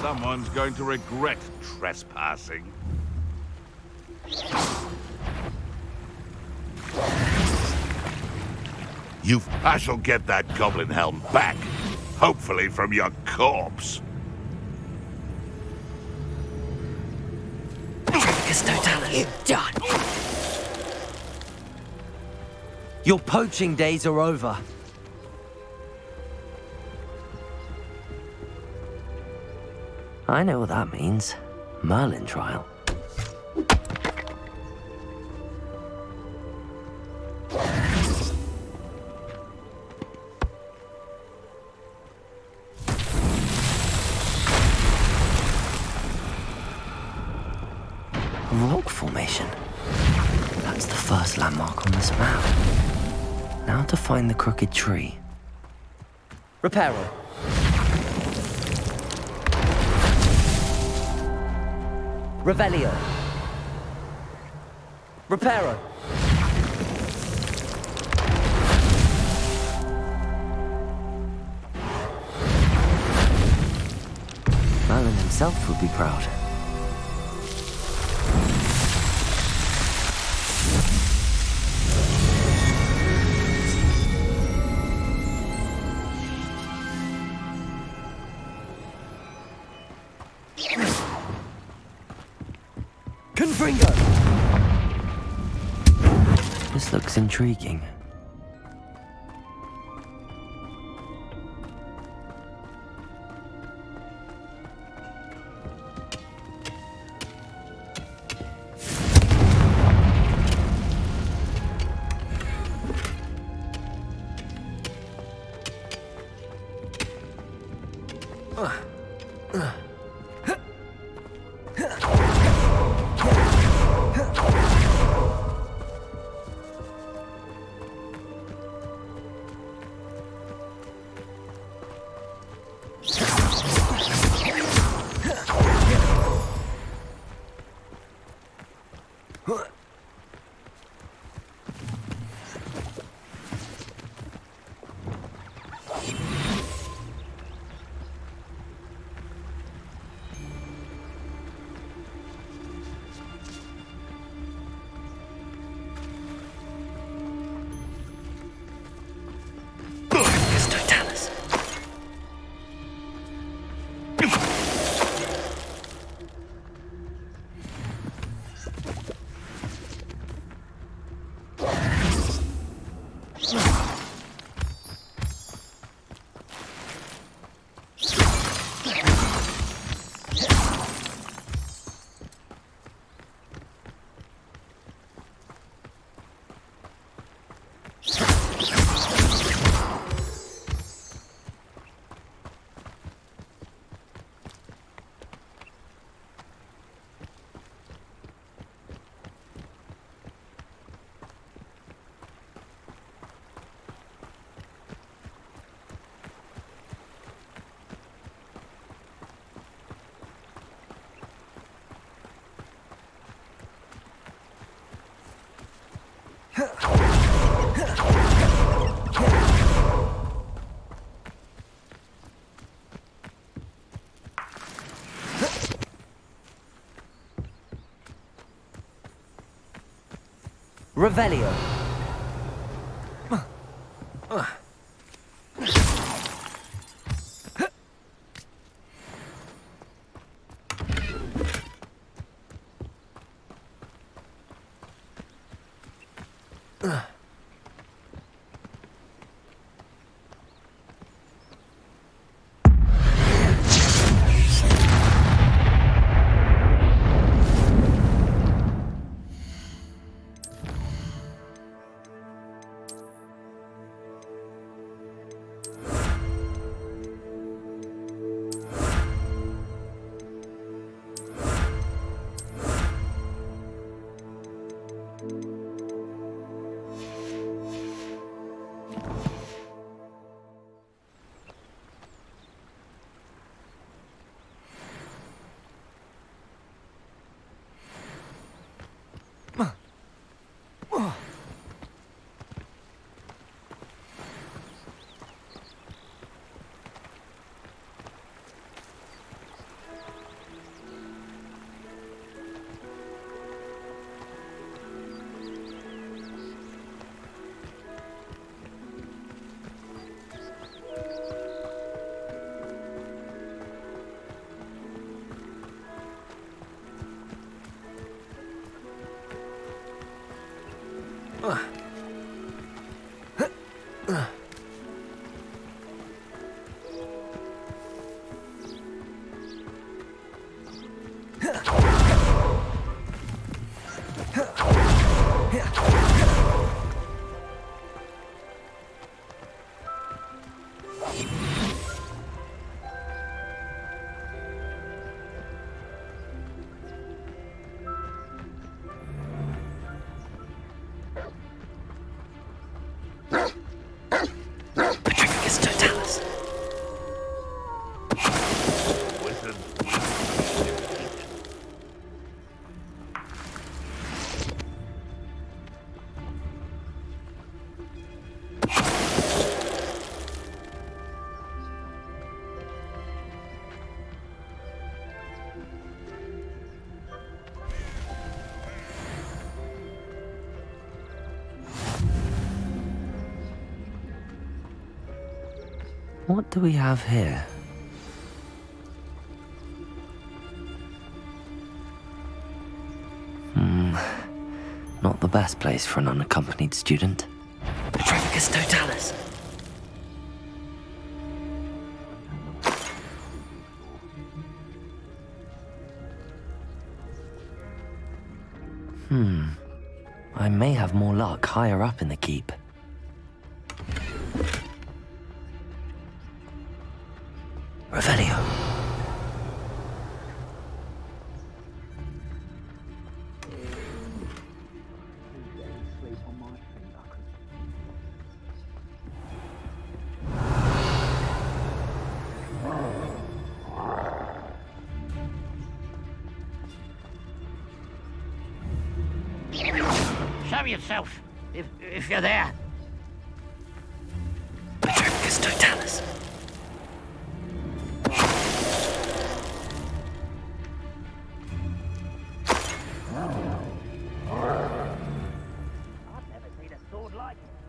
Someone's going to regret trespassing. I shall get that goblin helm back. Hopefully from your corpse. You're done. Your poaching days are over. I know what that means. Merlin trial. Rock formation. That's the first landmark on this map. Now to find the crooked tree. Reparo. Revelio. Reparo. Merlin himself would be proud. Fringo! This looks intriguing. Revelio. What do we have here? the best place for an unaccompanied student. Petrificus totalis. I may have more luck higher up in the keep. Revelio. Show yourself, if you're there. Petrificus totalis.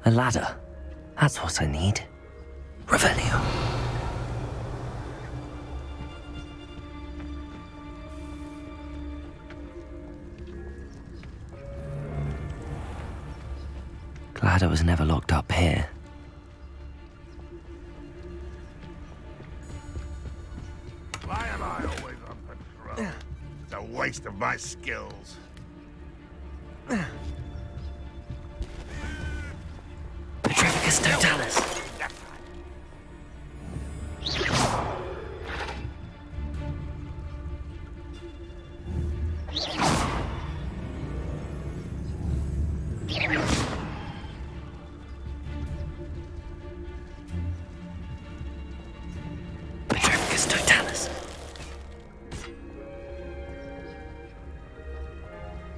A ladder. That's what I need. Revelio. Glad I was never locked up here. Why am I always on patrol? It's a waste of my skills. Petrificus totalis. Petrificus totalis.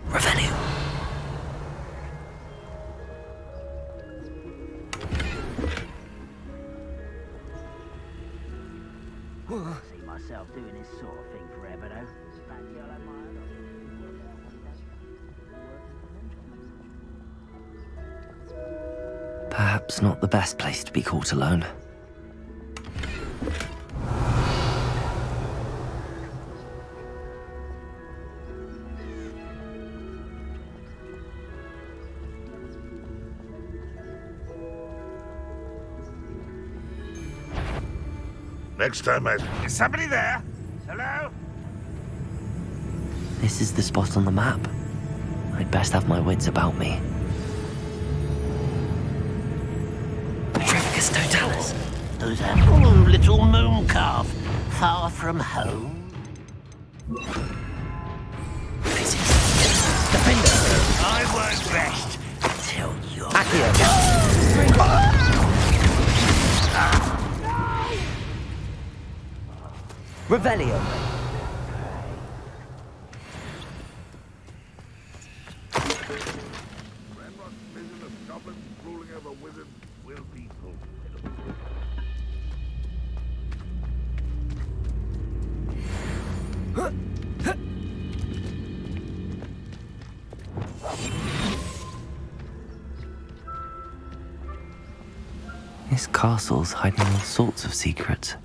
Revelio. See myself doing this sort of thing forever, though. Fancy I'll have my own office. Perhaps not the best place to be caught alone. Next time is somebody there? Hello? This is the spot on the map. I'd best have my wits about me. Petrificus totalis. Who's that little moon calf? Far from home? Defender. I won't rest until you're... Revelio. Ranrock's vision of goblins ruling over wizards will be fulfilled. This castle's hiding all sorts of secrets.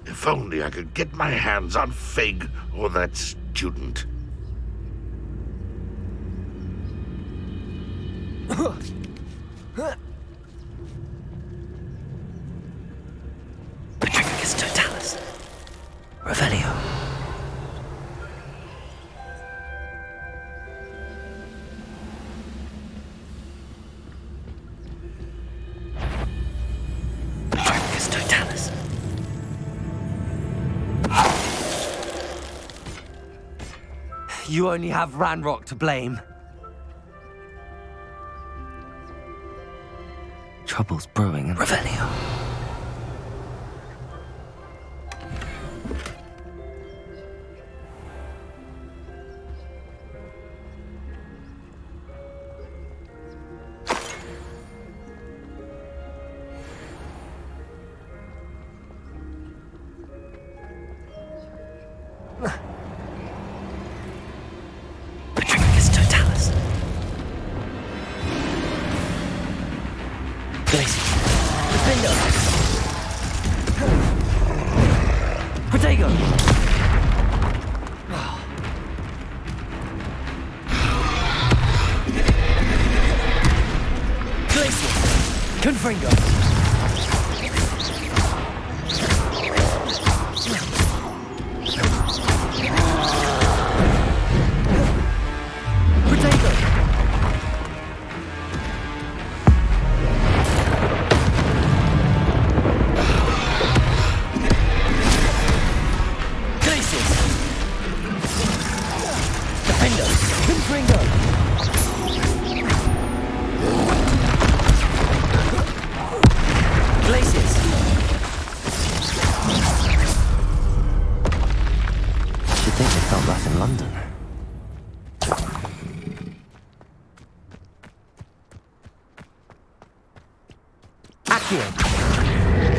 If only I could get my hands on Fig or that student. Petrificus totalis. Revelio. Petrificus totalis. You only have Ranrock to blame. Trouble's brewing in Revelio. Defender! Protego! Glacier! Confringo!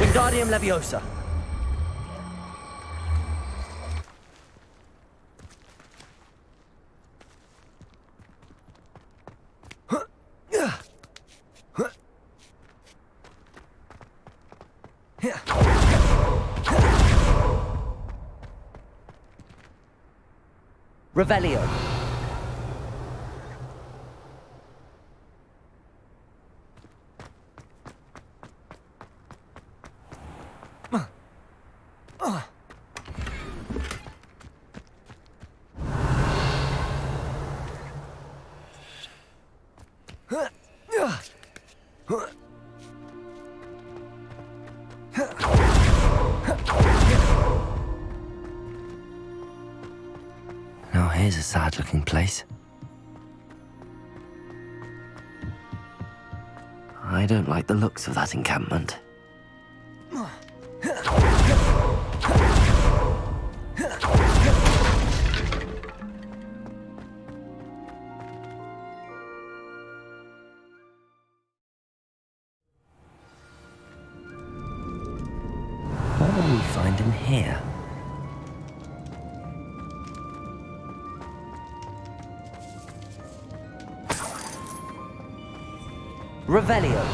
Wingardium Leviosa. Revelio. Now here's a sad-looking place. I don't like the looks of that encampment. What will we find in here? Revelio.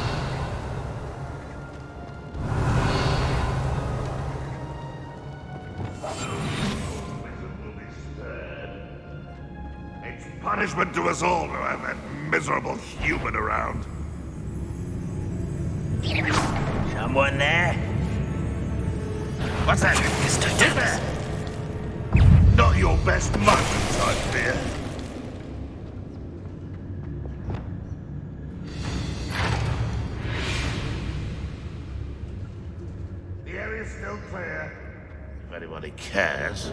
It's punishment to us all to have that miserable human around. Someone there? What's that? Who's there? Not your best moments, I fear. The area's still clear. If anybody cares.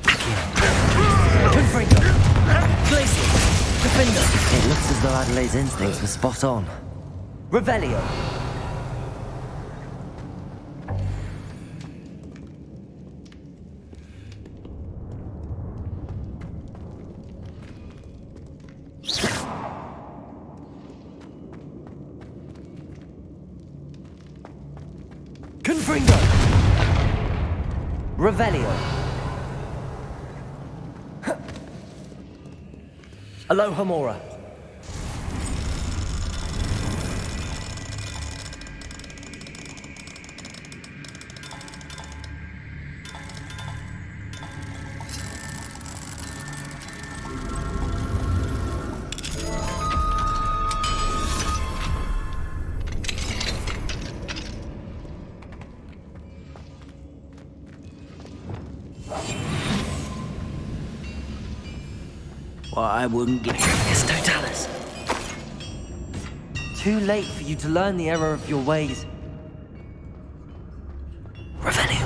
Confringo! Glacier! Defender! It looks as though Adelaide's instincts were spot on. Revelio! Confringo! Revelio! Alohomora! Well, I wouldn't give It's Totalis! Too late for you to learn the error of your ways. Revelio!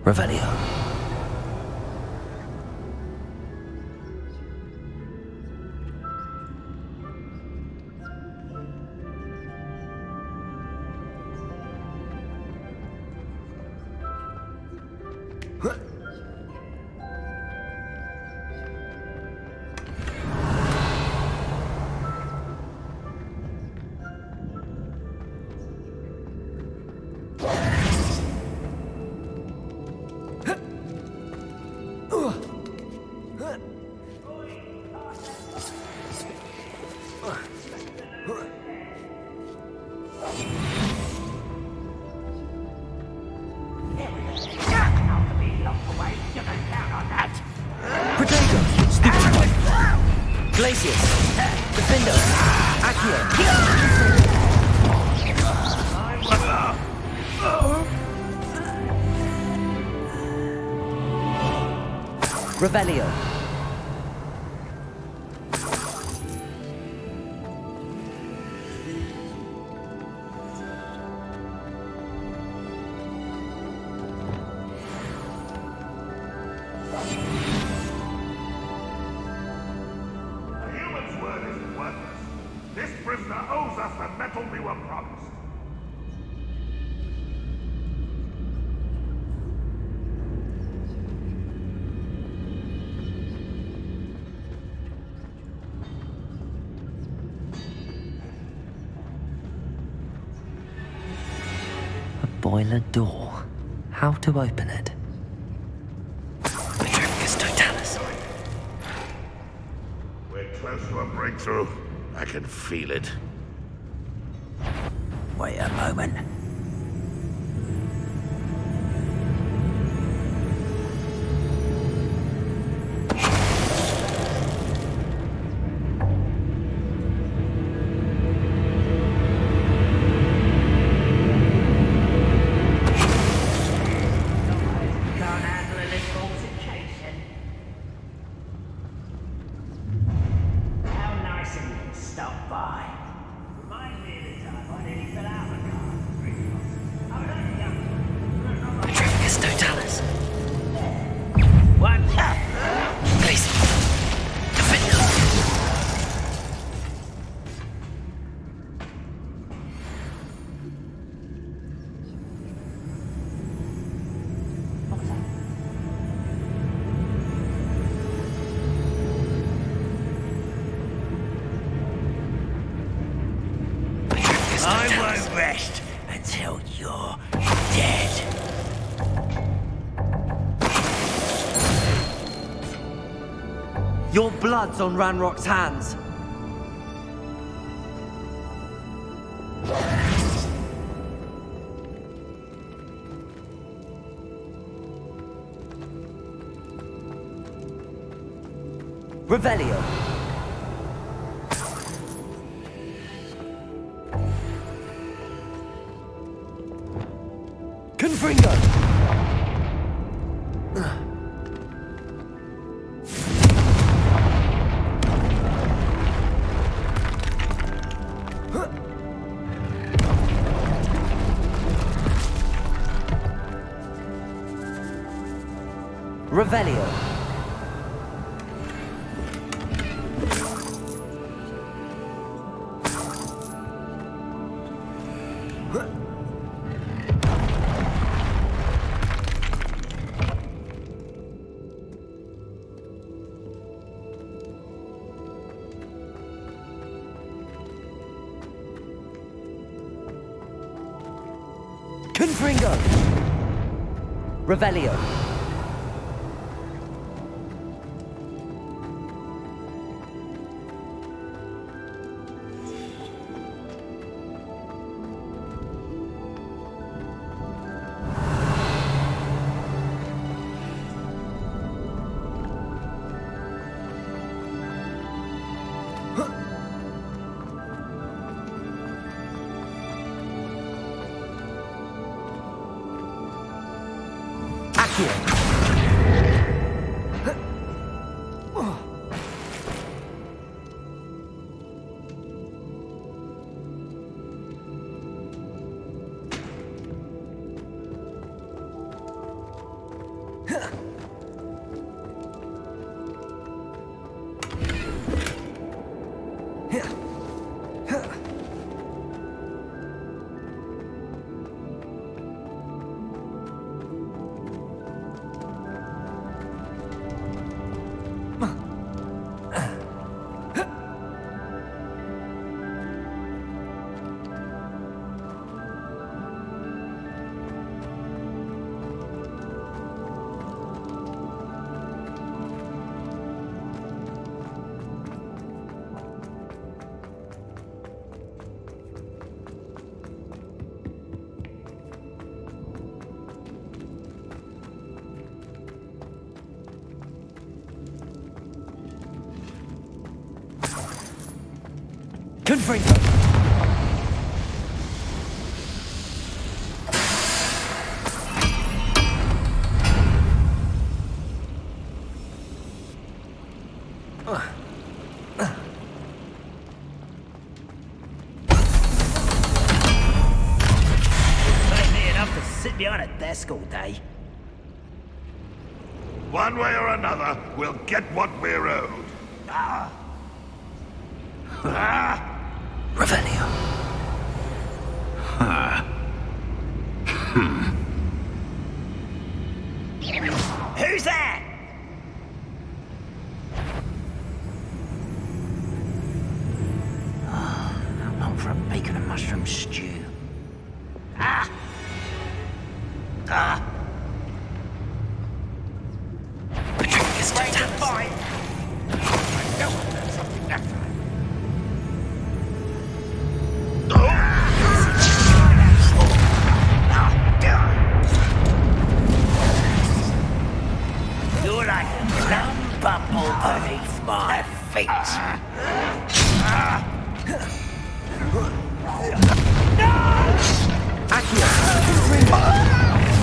Revelio. Glacius, Defender, Accio. Revelio. Boiler door. How to open it? Petrificus totalis. We're close to a breakthrough. I can feel it. Wait a moment. I won't rest until you're dead. Your blood's on Ranrock's hands. Revelio. Confringo. Revelio. Confringo. Revelio. Confringo! Ain't me enough to sit behind a desk all day. One way or another, we'll get what we're owed. Revelio. Who's that? I'm for a bacon and mushroom stew. Patricia's Ready to fight? I know there's something that time. You're like a plum bubble beneath my feet.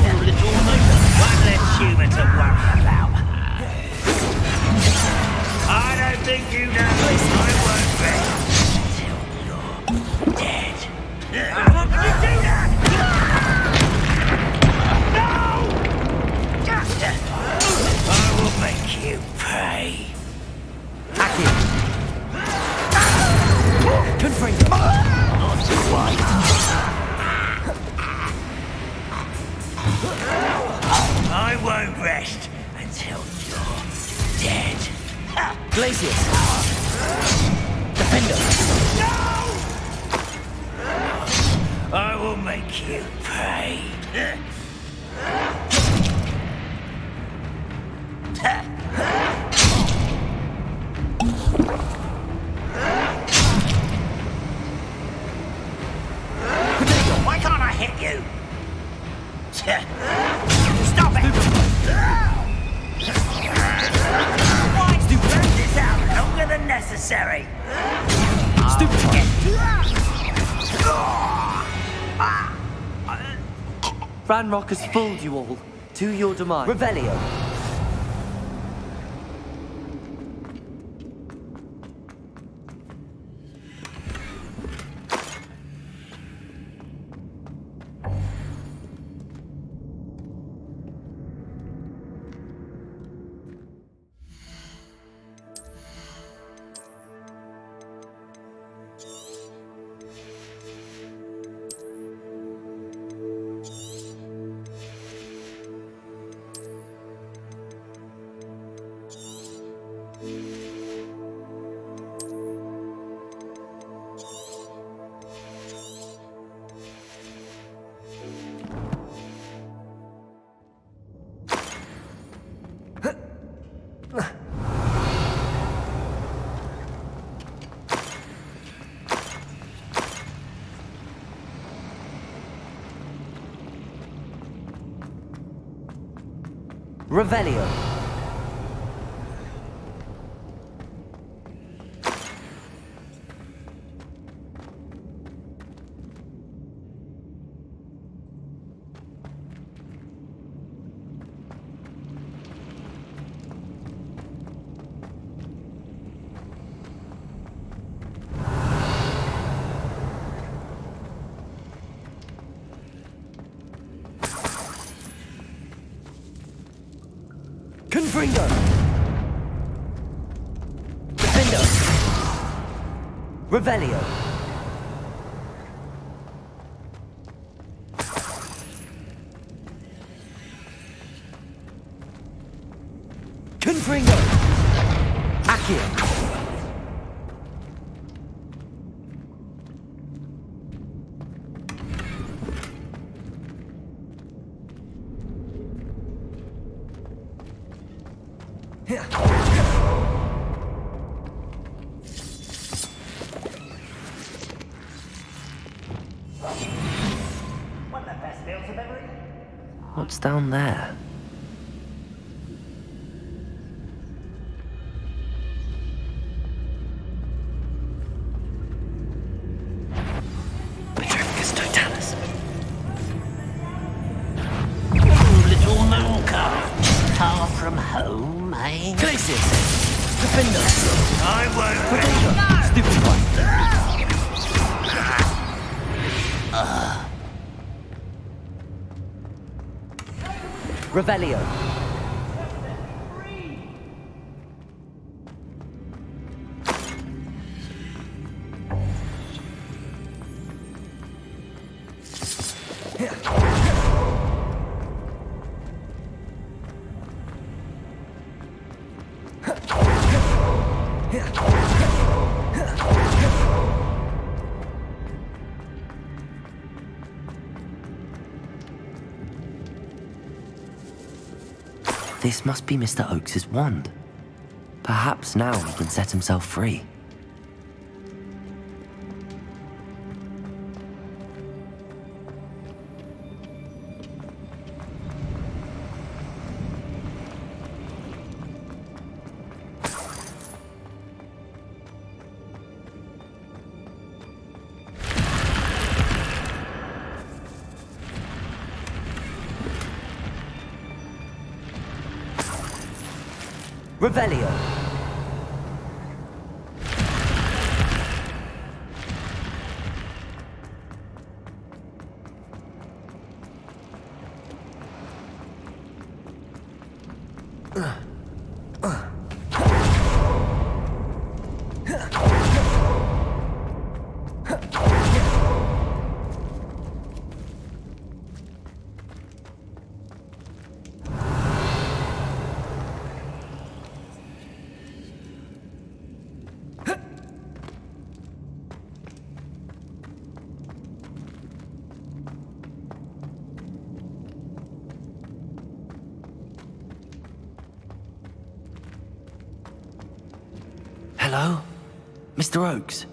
That little one less human to worry about. I don't think you know I won't rest until you're dead. How can you do that? No! I will make you pay. Confringo. Not quite. I won't rest until you're dead. Glacius. Defender. I will make you pay. Why can't I hit you? Stop it! Why do you burn this out longer than necessary? Ranrock has fooled you all. To your demise. Revelio. Revelio. Confringo! Defendo! Revelio! Confringo! Accio! What's down there? Petrificus totalis. Little Malka, far from home, eh? Glacius! Defender! I won't. Protector! Stupid one! Revelio! This must be Mr. Oakes's wand. Perhaps now he can set himself free. Revelio! Hello? Mr. Oakes?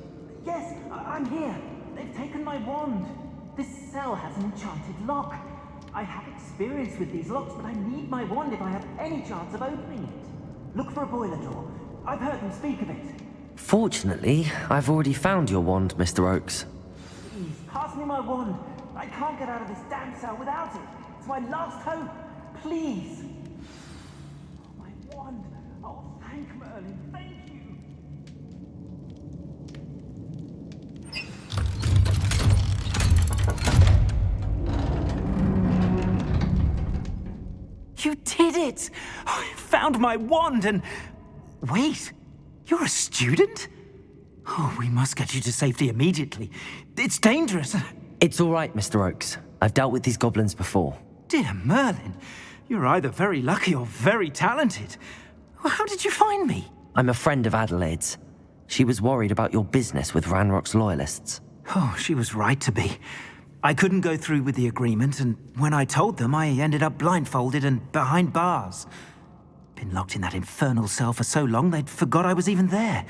Yes, I'm here. They've taken my wand. This cell has an enchanted lock. I have experience with these locks, but I need my wand if I have any chance of opening it. Look for a boiler door. I've heard them speak of it. Fortunately, I've already found your wand, Mr. Oakes. Please, pass me my wand. I can't get out of this damn cell without it. It's my last hope. Please. My wand. Oh, thank Merlin. Thank you. You did it! I found my wand and... Wait, you're a student? Oh, we must get you to safety immediately. It's dangerous. It's all right, Mr. Oakes. I've dealt with these goblins before. Dear Merlin, you're either very lucky or very talented. How did you find me? I'm a friend of Adelaide's. She was worried about your business with Ranrock's loyalists. Oh, she was right to be. I couldn't go through with the agreement, and when I told them, I ended up blindfolded and behind bars. Been locked in that infernal cell for so long, they'd forgot I was even there.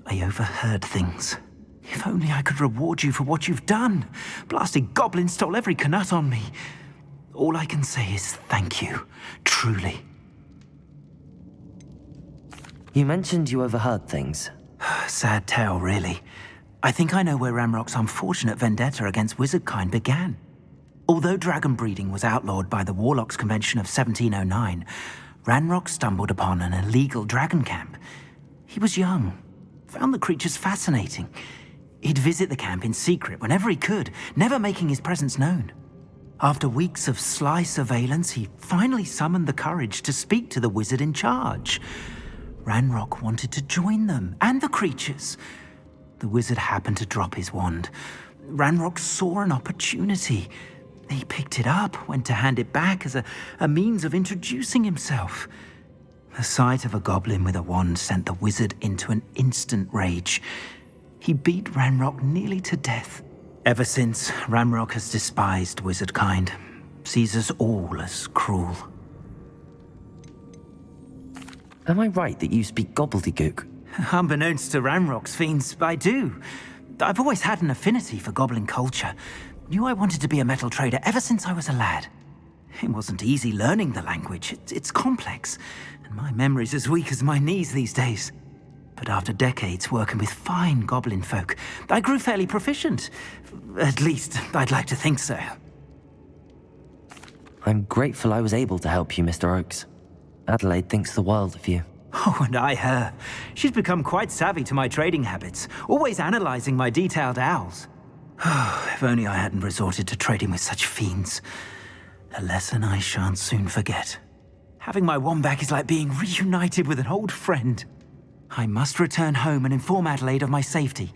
I overheard things. If only I could reward you for what you've done. Blasted goblin stole every canut on me. All I can say is thank you, truly. You mentioned you overheard things. Sad tale, really. I think I know where Ranrock's unfortunate vendetta against wizardkind began. Although dragon breeding was outlawed by the Warlocks Convention of 1709, Ranrock stumbled upon an illegal dragon camp. He was young, found the creatures fascinating. He'd visit the camp in secret whenever he could, never making his presence known. After weeks of sly surveillance, he finally summoned the courage to speak to the wizard in charge. Ranrock wanted to join them, and the creatures. The wizard happened to drop his wand. Ranrock saw an opportunity. He picked it up, went to hand it back as a means of introducing himself. The sight of a goblin with a wand sent the wizard into an instant rage. He beat Ranrock nearly to death. Ever since, Ranrock has despised wizard kind, sees us all as cruel. Am I right that you speak gobbledygook? Unbeknownst to Ranrock's fiends, I do. I've always had an affinity for goblin culture. Knew I wanted to be a metal trader ever since I was a lad. It wasn't easy learning the language. It's complex, and my memory's as weak as my knees these days. But after decades working with fine goblin folk, I grew fairly proficient. At least, I'd like to think so. I'm grateful I was able to help you, Mr. Oakes. Adelaide thinks the world of you. Oh, and I her. She's become quite savvy to my trading habits, always analyzing my detailed owls. If only I hadn't resorted to trading with such fiends. A lesson I shan't soon forget. Having my wand back is like being reunited with an old friend. I must return home and inform Adelaide of my safety.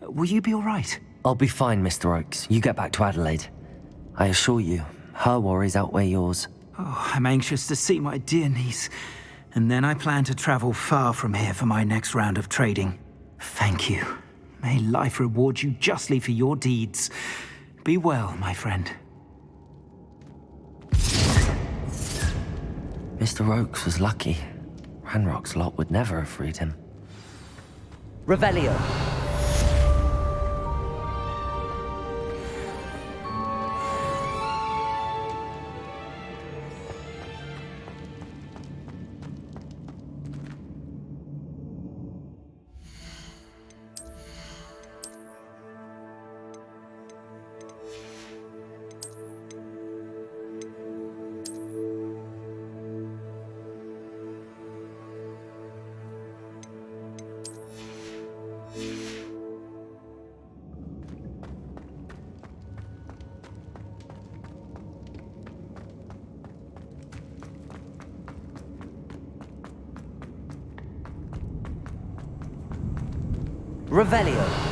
Will you be all right? I'll be fine, Mr. Oakes. You get back to Adelaide. I assure you, her worries outweigh yours. Oh, I'm anxious to see my dear niece. And then I plan to travel far from here for my next round of trading. Thank you. May life reward you justly for your deeds. Be well, my friend. Mr. Oakes was lucky. Ranrock's lot would never have freed him. Revelio. Revelio.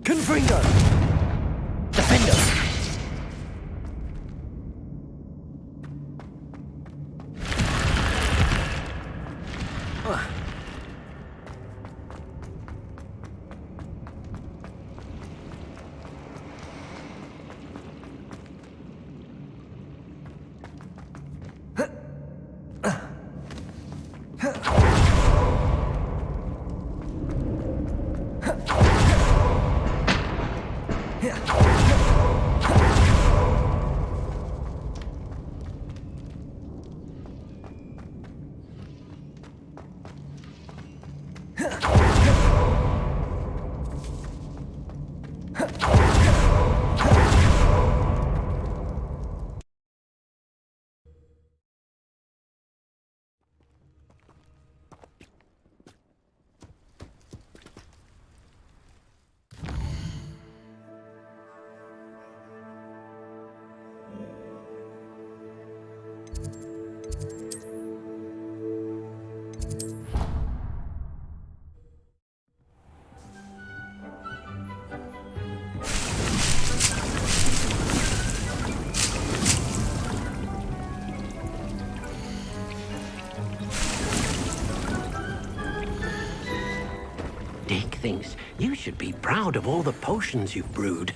Confringo! Defender! Dick thinks you should be proud of all the potions you've brewed.